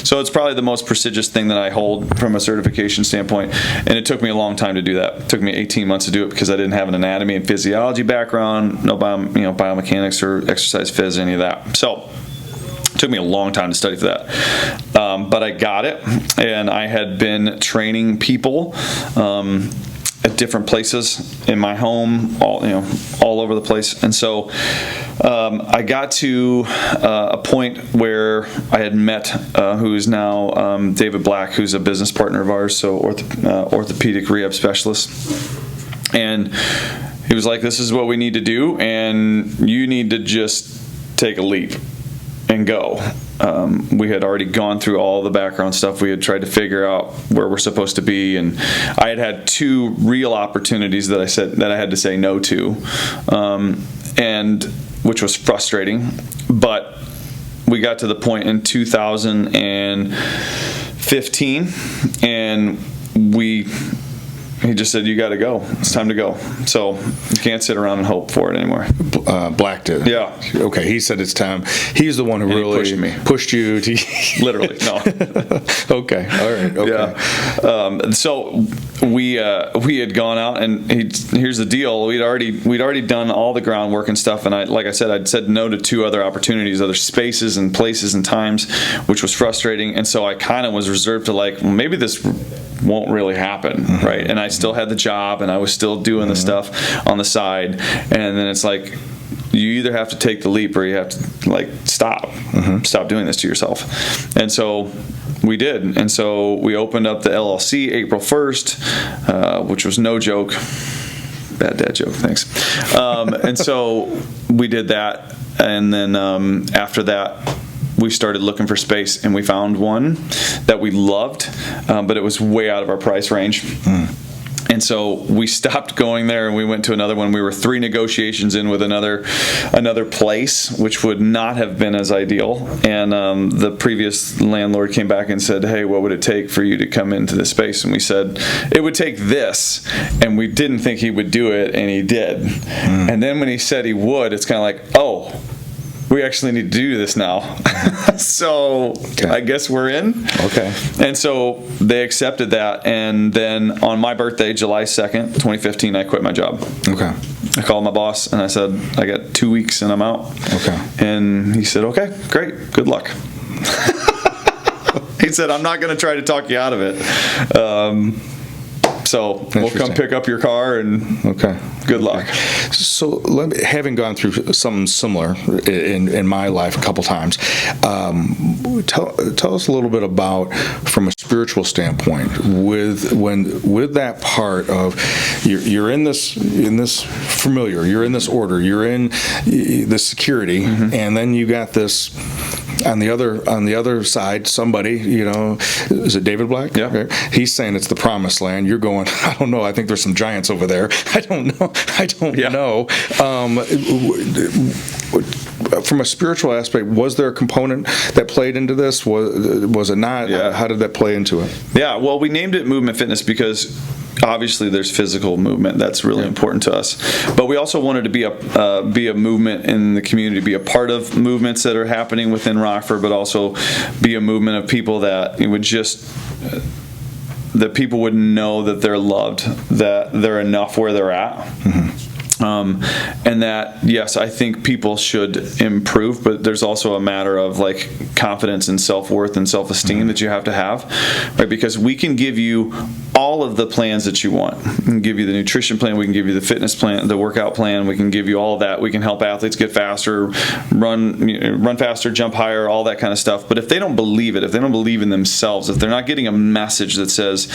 So it's probably the most prestigious thing that I hold from a certification standpoint, and it took me a long time to do that. It took me 18 months to do it because I didn't have an anatomy and physiology background, no biomechanics or exercise phys, any of that. So it took me a long time to study for that, but I got it, and I had been training people at different places in my home, all over the place. And so I got to a point where I had met who is now David Black, who's a business partner of ours, so orthopedic rehab specialist, and he was like, "This is what we need to do, and you need to just take a leap and go." We had already gone through all the background stuff. We had tried to figure out where we're supposed to be, and I had 2 real opportunities that I had to say no to, and which was frustrating. But we got to the point in 2015, and he just said, "You got to go. It's time to go." So you can't sit around and hope for it anymore. Black did. Yeah. Okay. He said it's time. He's the one who really pushed you to. Literally. No. Okay. All right. Okay. Yeah. So we had gone out, and here's the deal. We'd already done all the groundwork and stuff, and I'd said no to 2 other opportunities, other spaces and places and times, which was frustrating. And so I kind of was reserved to maybe this won't really happen, right? And I still had the job, and I was still doing the stuff on the side, and then it's like, you either have to take the leap or you have to stop doing this to yourself. And so we did, and so we opened up the LLC April 1st, which was no joke. Bad dad joke, thanks. And so we did that, and then after that, we started looking for space, and we found one that we loved, but it was way out of our price range. And so we stopped going there, and we went to another one. We were 3 negotiations in with another place, which would not have been as ideal. And the previous landlord came back and said, "Hey, what would it take for you to come into this space?" And we said, "It would take this." And we didn't think he would do it, and he did. And then when he said he would, it's kind of like, oh, we actually need to do this now. So okay. I guess we're in. Okay. And so they accepted that. And then on my birthday, July 2nd, 2015, I quit my job. Okay. I called my boss and I said, I got 2 weeks and I'm out. Okay. And he said, okay, great. Good luck. He said, I'm not going to try to talk you out of it. So we'll come pick up your car and good luck. So having gone through something similar in my life a couple times, tell us a little bit about, from a spiritual standpoint, with that part of you're in this familiar, you're in this order, you're in this security, and then you got this. On the other side, somebody, is it David Black? Yeah. Right? He's saying it's the promised land. You're going, I don't know. I think there's some giants over there. I don't know. From a spiritual aspect, was there a component that played into this? Was it not? Yeah. How did that play into it? Yeah. Well, we named it Movement Fitness because obviously there's physical movement that's really important to us, but we also wanted to be a movement in the community, be a part of movements that are happening within Rockford, but also be a movement of people that that people would know that they're loved, that they're enough where they're at. And that, yes, I think people should improve, but there's also a matter of confidence and self-worth and self-esteem that you have to have, right? Because we can give you all of the plans that you want. We can give you the nutrition plan, we can give you the fitness plan, the workout plan, we can give you all of that. We can help athletes get faster, run faster, jump higher, all that kind of stuff. But if they don't believe it, if they don't believe in themselves, if they're not getting a message that says,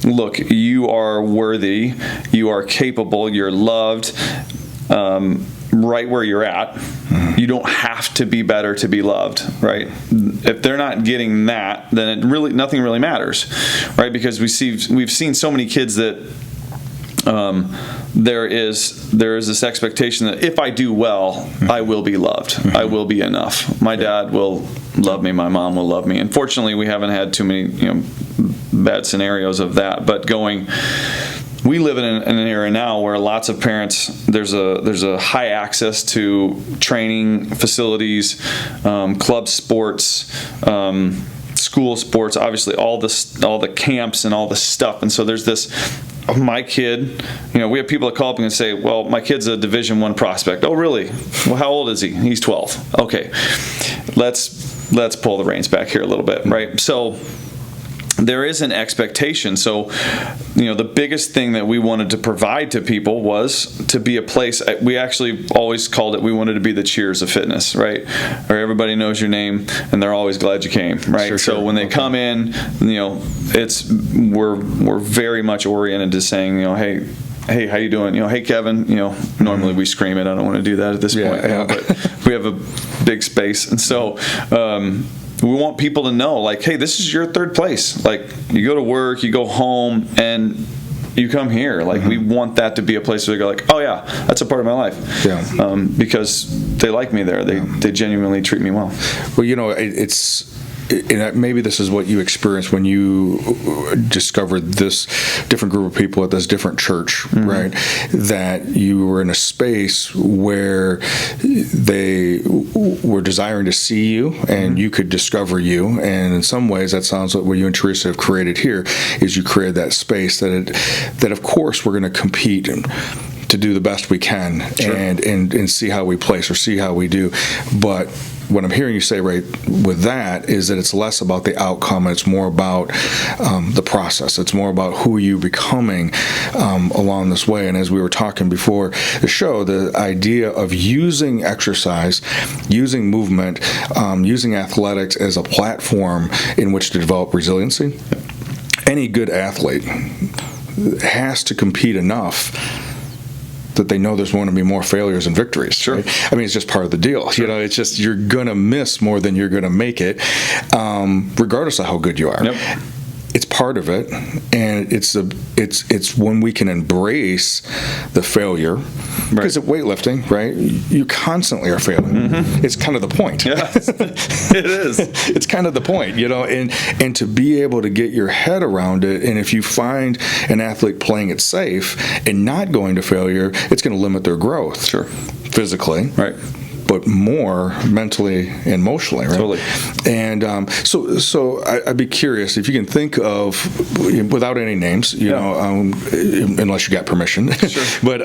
look, you are worthy, you are capable, you're loved, right where you're at. You don't have to be better to be loved, right? if they're not getting that, then nothing really matters, right? Because we've seen so many kids that there is this expectation that if I do well, I will be loved. I will be enough. My dad will love me. My mom will love me. Unfortunately, we haven't had too many bad scenarios of that. But we live in an era now where lots of parents, there's a high access to training facilities, club sports, school sports, obviously all the camps and all the stuff. And so there's this, my kid, we have people that call up and say, well, my kid's a Division I prospect. Oh, really? Well, how old is he? He's 12. Okay, let's pull the reins back here a little bit, right? So there is an expectation. So, the biggest thing that we wanted to provide to people was to be a place. We actually always called it, we wanted to be the Cheers of fitness, right? Or everybody knows your name and they're always glad you came, right? Sure. So when they come in, we're very much oriented to saying, hey, how you doing? Hey, Kevin. Normally we scream it. I don't want to do that at this point, but we have a big space, and so we want people to know, like, hey, this is your third place. Like, you go to work, you go home, and you come here. Like, we want that to be a place where they go, like, oh yeah, that's a part of my life. Yeah. Because they like me there. They genuinely treat me well. Well, maybe this is what you experienced when you discovered this different group of people at this different church, right? That you were in a space where they were desiring to see you and you could discover you. And in some ways, that sounds like what you and Teresa have created here is you created that space that of course we're going to compete to do the best we can. Sure. and see how we place or see how we do. But what I'm hearing you say right with that is that it's less about the outcome, and it's more about the process. It's more about who you becoming along this way. And as we were talking before the show, the idea of using exercise, using movement, using athletics as a platform in which to develop resiliency. Any good athlete has to compete enough that they know there's going to be more failures and victories. Sure. Right? I mean, it's just part of the deal. Sure. It's just you're going to miss more than you're going to make it, regardless of how good you are. Yep. It's part of it, and it's when we can embrace the failure. Because of weightlifting, right? You constantly are failing. It's kind of the point. Yeah, it is. It's kind of the point, and to be able to get your head around it, and if you find an athlete playing it safe and not going to failure, it's going to limit their growth. Sure. Physically. Right. But more mentally and emotionally, right? Totally. And so I'd be curious if you can think of, without any names, unless you got permission. Sure. But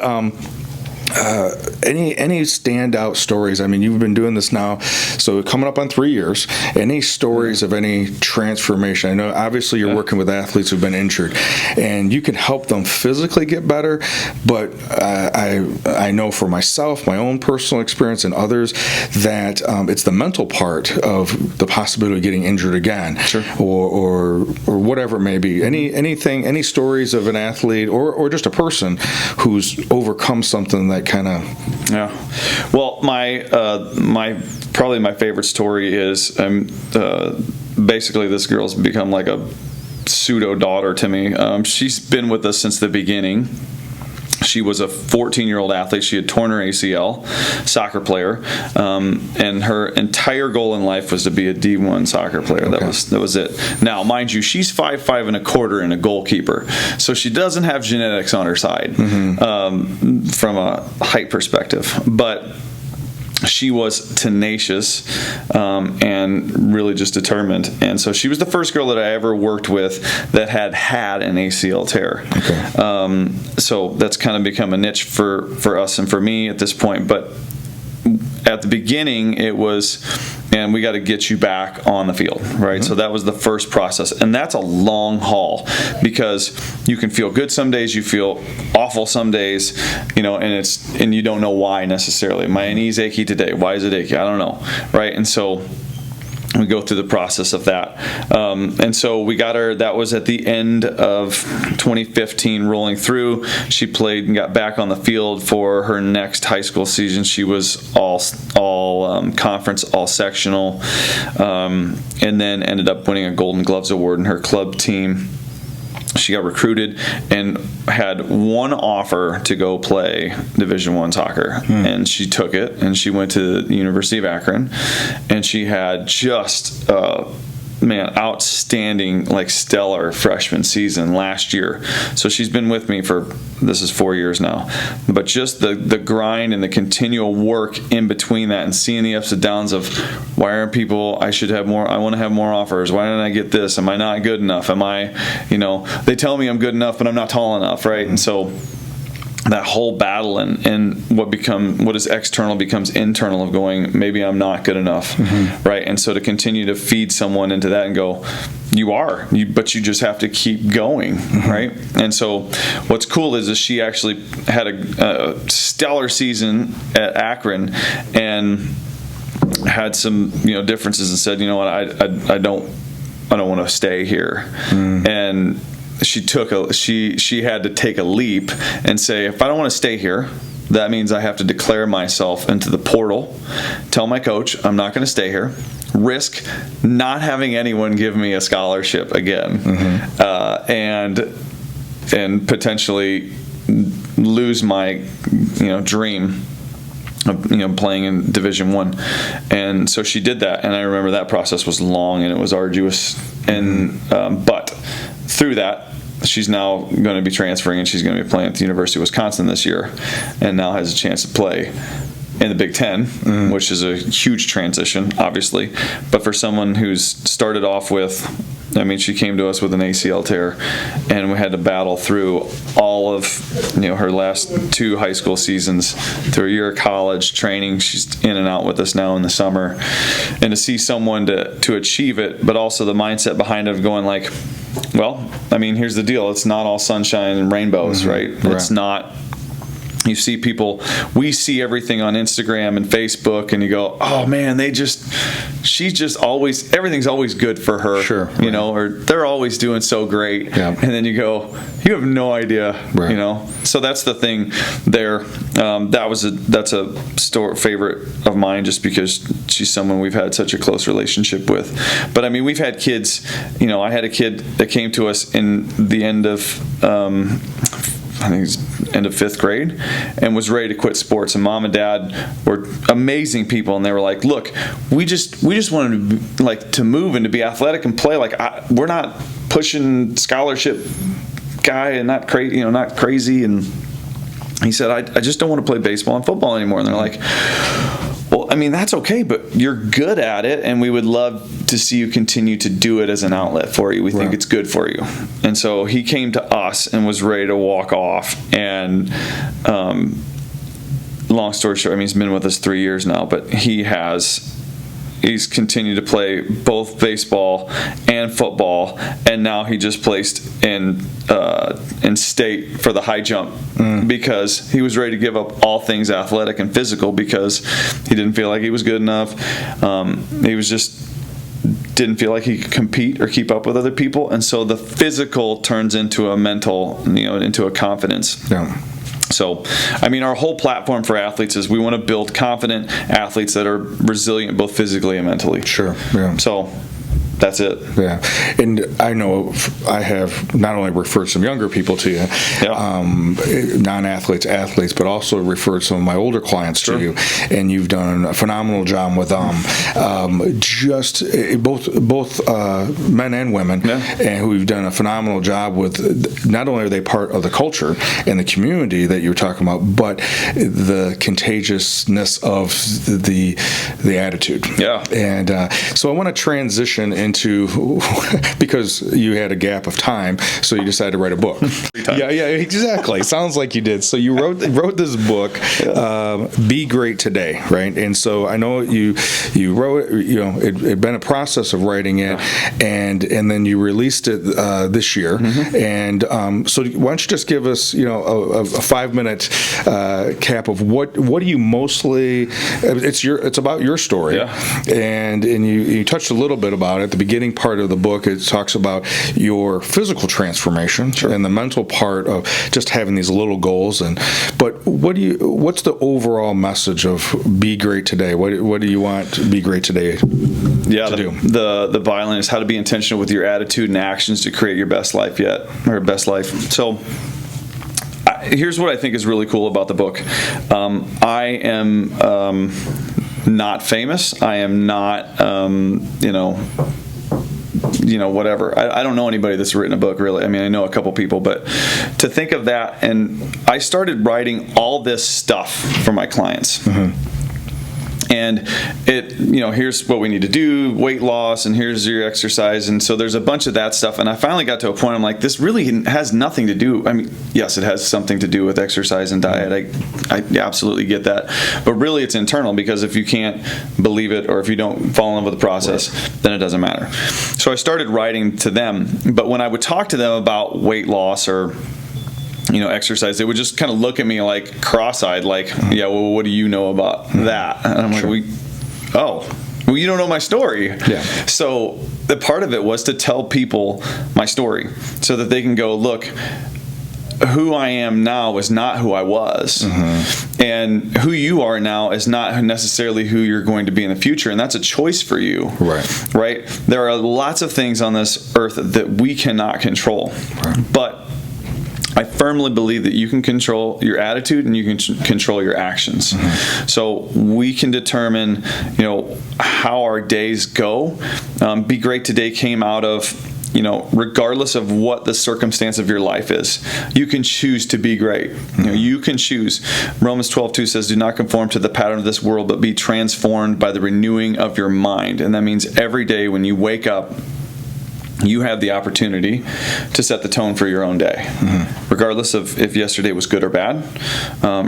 any standout stories? I mean, you've been doing this now, so coming up on 3 years. Any stories of any transformation? I know obviously you're working with athletes who've been injured, and you can help them physically get better. But I know for myself, my own personal experience, and others, that it's the mental part of the possibility of getting injured again, sure. or whatever it may be. Any stories of an athlete or just a person who's overcome something that kind of. Yeah. Well, probably my favorite story is basically this girl's become like a pseudo daughter to me. She's been with us since the beginning. She was a 14-year-old athlete. She had torn her ACL, soccer player, and her entire goal in life was to be a D1 soccer player. Okay. That was it. Now, mind you, she's 5'5" and a quarter and a goalkeeper, so she doesn't have genetics on her side from a height perspective, but she was tenacious and really just determined. And so she was the first girl that I ever worked with that had an ACL tear. Okay. So that's kind of become a niche for us and for me at this point. But at the beginning, it was, man, we got to get you back on the field, right? Mm-hmm. So that was the first process. And that's a long haul because you can feel good some days, you feel awful some days, and you don't know why necessarily. My knee's achy today. Why is it achy? I don't know, right? And so we go through the process of that. And so we got her, that was at the end of 2015 rolling through. She played and got back on the field for her next high school season. She was all conference, all sectional, and then ended up winning a Golden Gloves Award in her club team. She got recruited and had one offer to go play Division I soccer, and she took it, and she went to the University of Akron, and she had just outstanding, like, stellar freshman season last year. So she's been with me for, this is 4 years now, but just the grind and the continual work in between that, and seeing the ups and downs of, why aren't people, I should have more, I want to have more offers, why didn't I get this, am I not good enough, am I, they tell me I'm good enough but I'm not tall enough, right? And so that whole battle and what is external becomes internal, of going, maybe I'm not good enough, right? And so to continue to feed someone into that and go, but you just have to keep going, right? And so what's cool is she actually had a stellar season at Akron and had some differences, and said, I don't want to stay here. And she had to take a leap and say, if I don't want to stay here, that means I have to declare myself into the portal, tell my coach I'm not going to stay here, risk not having anyone give me a scholarship again, and potentially lose my dream of playing in Division I. And so she did that, and I remember that process was long and it was arduous, and but through that, she's now going to be transferring, and she's going to be playing at the University of Wisconsin this year, and now has a chance to play in the Big Ten, which is a huge transition, obviously. But for someone who's started off with, she came to us with an ACL tear, and we had to battle through all of her last 2 high school seasons, through a year of college training. She's in and out with us now in the summer, and to see someone to achieve it, but also the mindset behind it of going like, well, here's the deal. It's not all sunshine and rainbows, right? It's not. You see people, we see everything on Instagram and Facebook, and you go, oh man, everything's always good for her, sure, or they're always doing so great. Yeah. And then you go, you have no idea, So that's the thing there. That's a favorite of mine, just because she's someone we've had such a close relationship with. But we've had kids, I had a kid that came to us in the end of, I think it's end of 5th grade, and was ready to quit sports. And mom and dad were amazing people, and they were like, "Look, we just wanted to move and to be athletic and play. We're not pushing scholarship guy, and not crazy." And he said, "I just don't want to play baseball and football anymore." And they're like, well, that's okay, but you're good at it, and we would love to see you continue to do it as an outlet for you. We think it's good for you. And so he came to us and was ready to walk off. And long story short, he's been with us 3 years now, but he's continued to play both baseball and football, and now he just placed in state for the high jump, because he was ready to give up all things athletic and physical, because he didn't feel like he was good enough. He was just didn't feel like he could compete or keep up with other people, and so the physical turns into a mental, into a confidence. Yeah. So, our whole platform for athletes is we want to build confident athletes that are resilient both physically and mentally. Sure. Yeah. So that's it. Yeah. And I know I have not only referred some younger people to you, non-athletes, athletes, but also referred some of my older clients to you, and you've done a phenomenal job with them. Just both men and women, and who you've done a phenomenal job with. Not only are they part of the culture and the community that you're talking about, but the contagiousness of the attitude. Yeah. And so I want to transition into into because you had a gap of time, so you decided to write a book. Yeah, exactly. Sounds like you did. So you wrote this book, Be Great Today, right? And so I know you wrote it. You know, it'd been a process of writing it, and then you released it this year. And so why don't you just give us, you know, a 5-minute cap of what do you mostly? It's about your story, and you touched a little bit about it. The beginning part of the book, it talks about your physical transformation and the mental part of just having these little goals. But what's the overall message of Be Great Today? What do you want Be Great Today to do? The byline is how to be intentional with your attitude and actions to create your best life best life. So here's what I think is really cool about the book. I am not famous. I am not, whatever. I don't know anybody that's written a book, really. I mean, I know a couple people, but to think of that, and I started writing all this stuff for my clients. And here's what we need to do, weight loss, and here's your exercise. And so there's a bunch of that stuff. And I finally got to a point, I'm like, this really has nothing to do. I mean, yes, it has something to do with exercise and diet. I absolutely get that. But really it's internal, because if you can't believe it or if you don't fall in love with the process, then it doesn't matter. So I started writing to them. But when I would talk to them about weight loss or exercise, they would just kind of look at me like cross-eyed, like, yeah, well, what do you know about that? And I'm like, well, you don't know my story. Yeah. So the part of it was to tell people my story so that they can go, look, who I am now is not who I was. And who you are now is not necessarily who you're going to be in the future. And that's a choice for you. Right? There are lots of things on this earth that we cannot control. But I firmly believe that you can control your attitude and you can control your actions. So we can determine, how our days go. Be Great Today came out of, regardless of what the circumstance of your life is, you can choose to be great. You can choose. Romans 12:2 says, do not conform to the pattern of this world, but be transformed by the renewing of your mind. And that means every day when you wake up, you have the opportunity to set the tone for your own day, regardless of if yesterday was good or bad,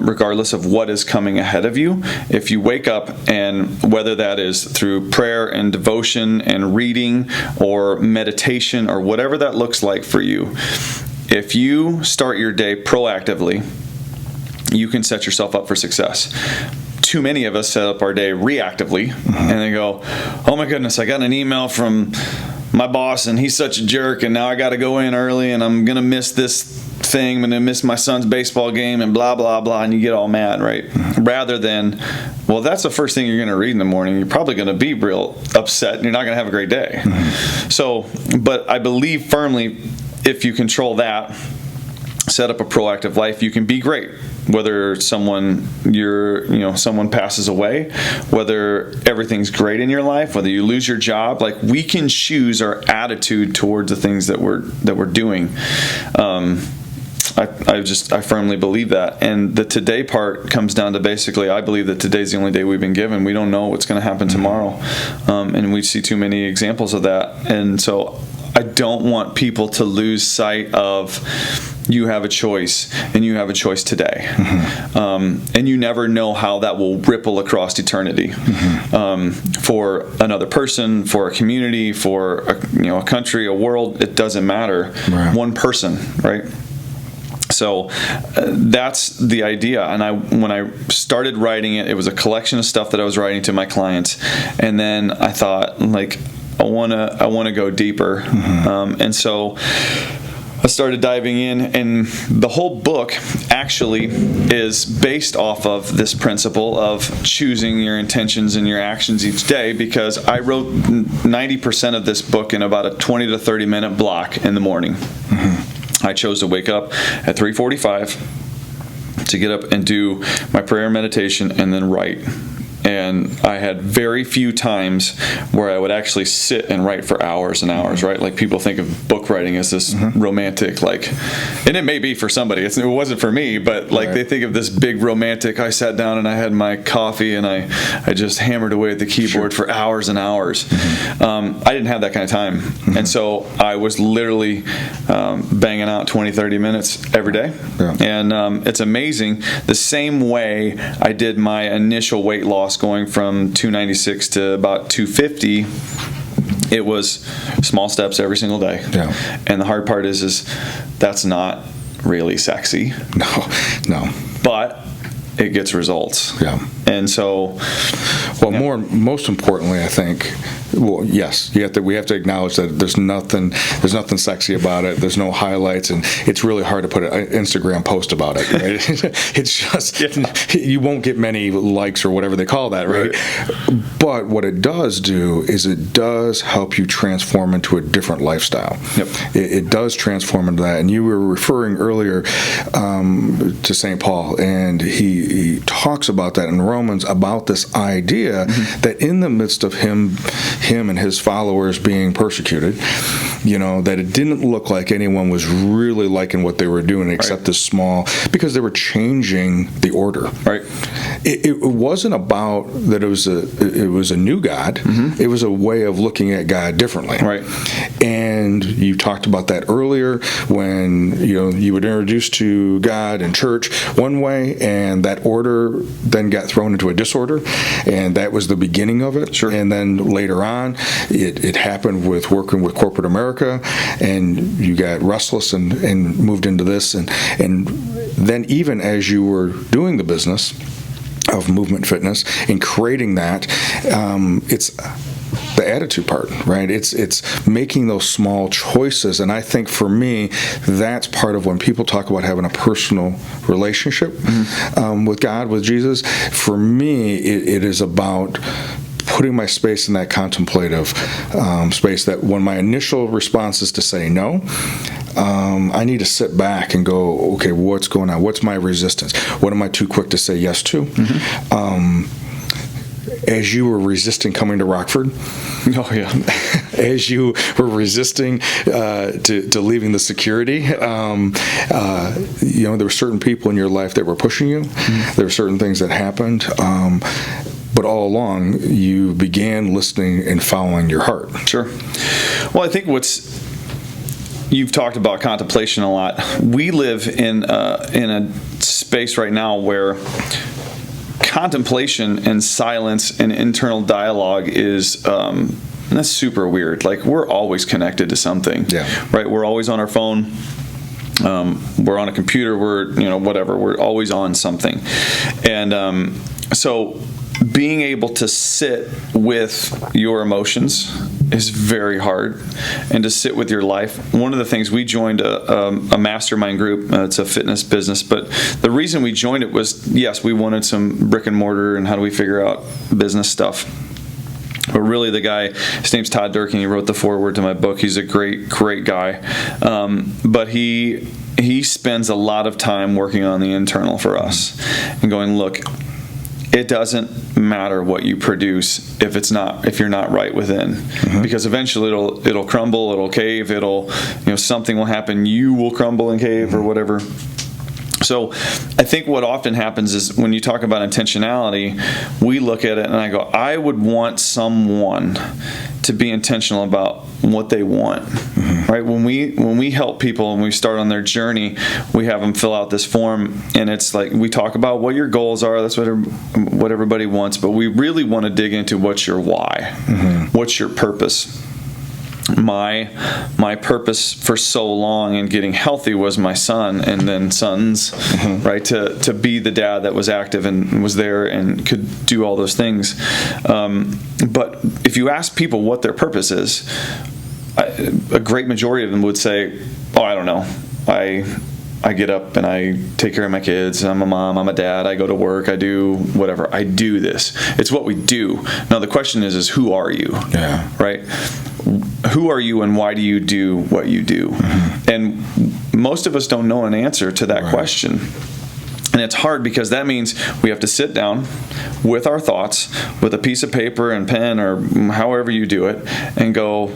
regardless of what is coming ahead of you. If you wake up, and whether that is through prayer and devotion and reading or meditation or whatever that looks like for you, if you start your day proactively, you can set yourself up for success. Too many of us set up our day reactively, and then go, oh my goodness, I got an email from my boss and he's such a jerk, and now I got to go in early and I'm going to miss this thing, I'm going to miss my son's baseball game and blah, blah, blah, and you get all mad, right? Rather than, well, that's the first thing you're going to read in the morning. You're probably going to be real upset and you're not going to have a great day. So, but I believe firmly if you control that, set up a proactive life, you can be great. Whether someone passes away, whether everything's great in your life, whether you lose your job, like we can choose our attitude towards the things that we're doing. I firmly believe that. And the today part comes down to basically, I believe that today's the only day we've been given. We don't know what's going to happen tomorrow. And we see too many examples of that. And so I don't want people to lose sight of you have a choice, and you have a choice today. And you never know how that will ripple across eternity. For another person, for a community, for a country, a world, it doesn't matter. One person, right? So that's the idea. And when I started writing it, it was a collection of stuff that I was writing to my clients. And then I thought, like, I want to go deeper. And so I started diving in, and the whole book actually is based off of this principle of choosing your intentions and your actions each day, because I wrote 90% of this book in about a 20 to 30 minute block in the morning. I chose to wake up at 3:45 to get up and do my prayer and meditation and then write. And I had very few times where I would actually sit and write for hours and hours, right? Like people think of book writing as this romantic, like, and it may be for somebody. It wasn't for me, but like they think of this big romantic. I sat down and I had my coffee and I just hammered away at the keyboard for hours and hours. I didn't have that kind of time. And so I was literally banging out 20, 30 minutes every day. Yeah. And it's amazing. The same way I did my initial weight loss going from 296 to about 250, it was small steps every single day. Yeah. And the hard part is that's not really sexy. No. But it gets results. Yeah. And so, most importantly, I think, yes, we have to acknowledge that there's nothing sexy about it. There's no highlights, and it's really hard to put an Instagram post about it, right? It's just, you won't get many likes or whatever they call that, right? But what it does do is it does help you transform into a different lifestyle. Yep. It does transform into that. And you were referring earlier to St. Paul, and he talks about that in Romans, about this idea that in the midst of him and his followers being persecuted, that it didn't look like anyone was really liking what they were doing except this small, because they were changing the order. Right. It wasn't about that it was a new God. It was a way of looking at God differently. Right. And you talked about that earlier when you were introduced to God in church one way, and that order then got thrown into a disorder, and that was the beginning of it. Sure. And then later on, it happened with working with corporate America, and you got restless and moved into this, and then even as you were doing the business of movement fitness and creating that, it's the attitude part, right? It's making those small choices. And I think for me, that's part of when people talk about having a personal relationship with God, with Jesus. For me, it is about putting my space in that contemplative space, that when my initial response is to say no, I need to sit back and go, okay, what's going on? What's my resistance? What am I too quick to say yes to? As you were resisting coming to Rockford, as you were resisting to leaving the security, there were certain people in your life that were pushing you. There were certain things that happened. But all along, you began listening and following your heart. Sure. Well, I think you've talked about contemplation a lot. We live in a space right now where contemplation and silence and internal dialogue is that's super weird. Like, we're always connected to something, right? We're always on our phone. We're on a computer. We're whatever. We're always on something, and so being able to sit with your emotions is very hard, and to sit with your life. One of the things, we joined a mastermind group. It's a fitness business, but the reason we joined it was, yes, we wanted some brick and mortar and how do we figure out business stuff. But really, the guy, his name's Todd Durkin. He wrote the foreword to my book. He's a great guy. But he spends a lot of time working on the internal for us and going, look, it doesn't matter what you produce if you're not right within, because eventually it'll crumble, it'll cave, something will happen, you will crumble and cave or whatever. So I think what often happens is when you talk about intentionality, we look at it and I go, I would want someone to be intentional about what they want, right? When we help people and we start on their journey, we have them fill out this form, and it's like, we talk about what your goals are. That's what everybody wants, but we really want to dig into what's your why, what's your purpose. My purpose for so long in getting healthy was my son, and then sons, right? To be the dad that was active and was there and could do all those things. But if you ask people what their purpose is, a great majority of them would say, "Oh, I don't know. I get up and I take care of my kids. I'm a mom, I'm a dad, I go to work, I do whatever. I do this. It's what we do." Now the question is who are you? Yeah. Right? Who are you and why do you do what you do? And most of us don't know an answer to that question. And it's hard because that means we have to sit down with our thoughts, with a piece of paper and pen, or however you do it, and go,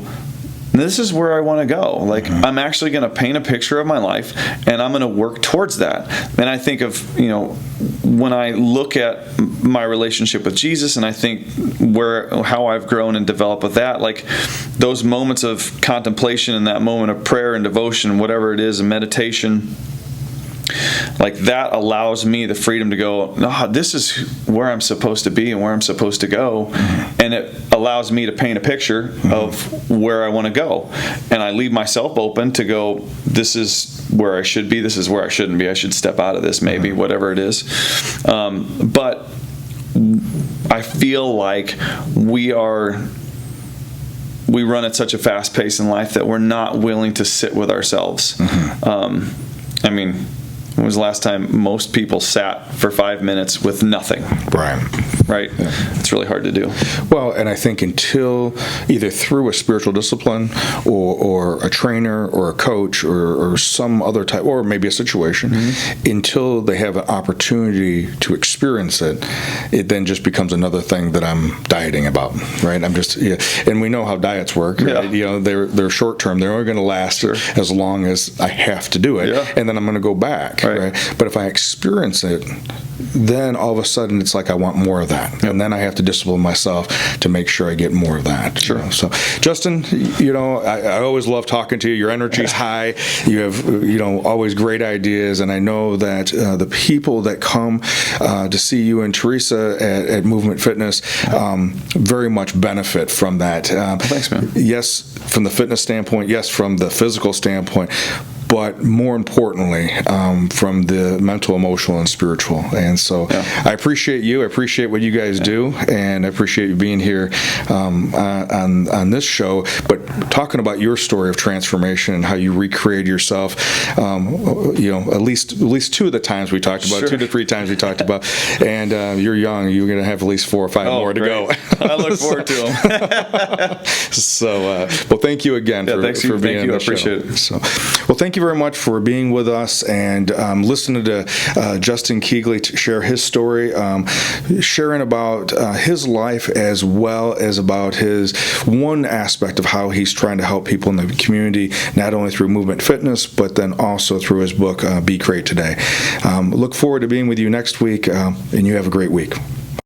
this is where I want to go. Like, I'm actually going to paint a picture of my life, and I'm going to work towards that. And I think of, when I look at my relationship with Jesus, and I think how I've grown and developed with that, like those moments of contemplation and that moment of prayer and devotion, whatever it is, and meditation, like that allows me the freedom to go, this is where I'm supposed to be and where I'm supposed to go. And it allows me to paint a picture of where I want to go. And I leave myself open to go, this is where I should be, this is where I shouldn't be. I should step out of this, maybe, whatever it is. But I feel like we run at such a fast pace in life that we're not willing to sit with ourselves. When was the last time most people sat for 5 minutes with nothing? Right? Yeah. It's really hard to do. Well, and I think until either through a spiritual discipline or a trainer or a coach or some other type, or maybe a situation, until they have an opportunity to experience it, it then just becomes another thing that I'm dieting about, right? And we know how diets work, right? They're short term. They're only going to last as long as I have to do it, and then I'm going to go back. Right. But if I experience it, then all of a sudden it's like I want more of that, and then I have to discipline myself to make sure I get more of that. So, Justin, I always love talking to you. Your energy's high. You have always great ideas, and I know that the people that come to see you and Teresa at Movement Fitness very much benefit from that. Thanks, man. Yes, from the fitness standpoint. Yes, from the physical standpoint. But more importantly, from the mental, emotional, and spiritual. And so I appreciate you. I appreciate what you guys do. And I appreciate you being here on this show. But talking about your story of transformation and how you recreated yourself, at least 2 of the times we talked about, 2 to 3 times we talked about. And you're young. You're going to have at least 4 or 5 more to go. I look forward to them. So, thank you again for being on the show. I appreciate it. So, thank you very much for being with us and listening to Justin Kegley share his story, sharing about his life as well as about his one aspect of how he's trying to help people in the community, not only through Movement Fitness, but then also through his book, Be Great Today. Look forward to being with you next week, and you have a great week.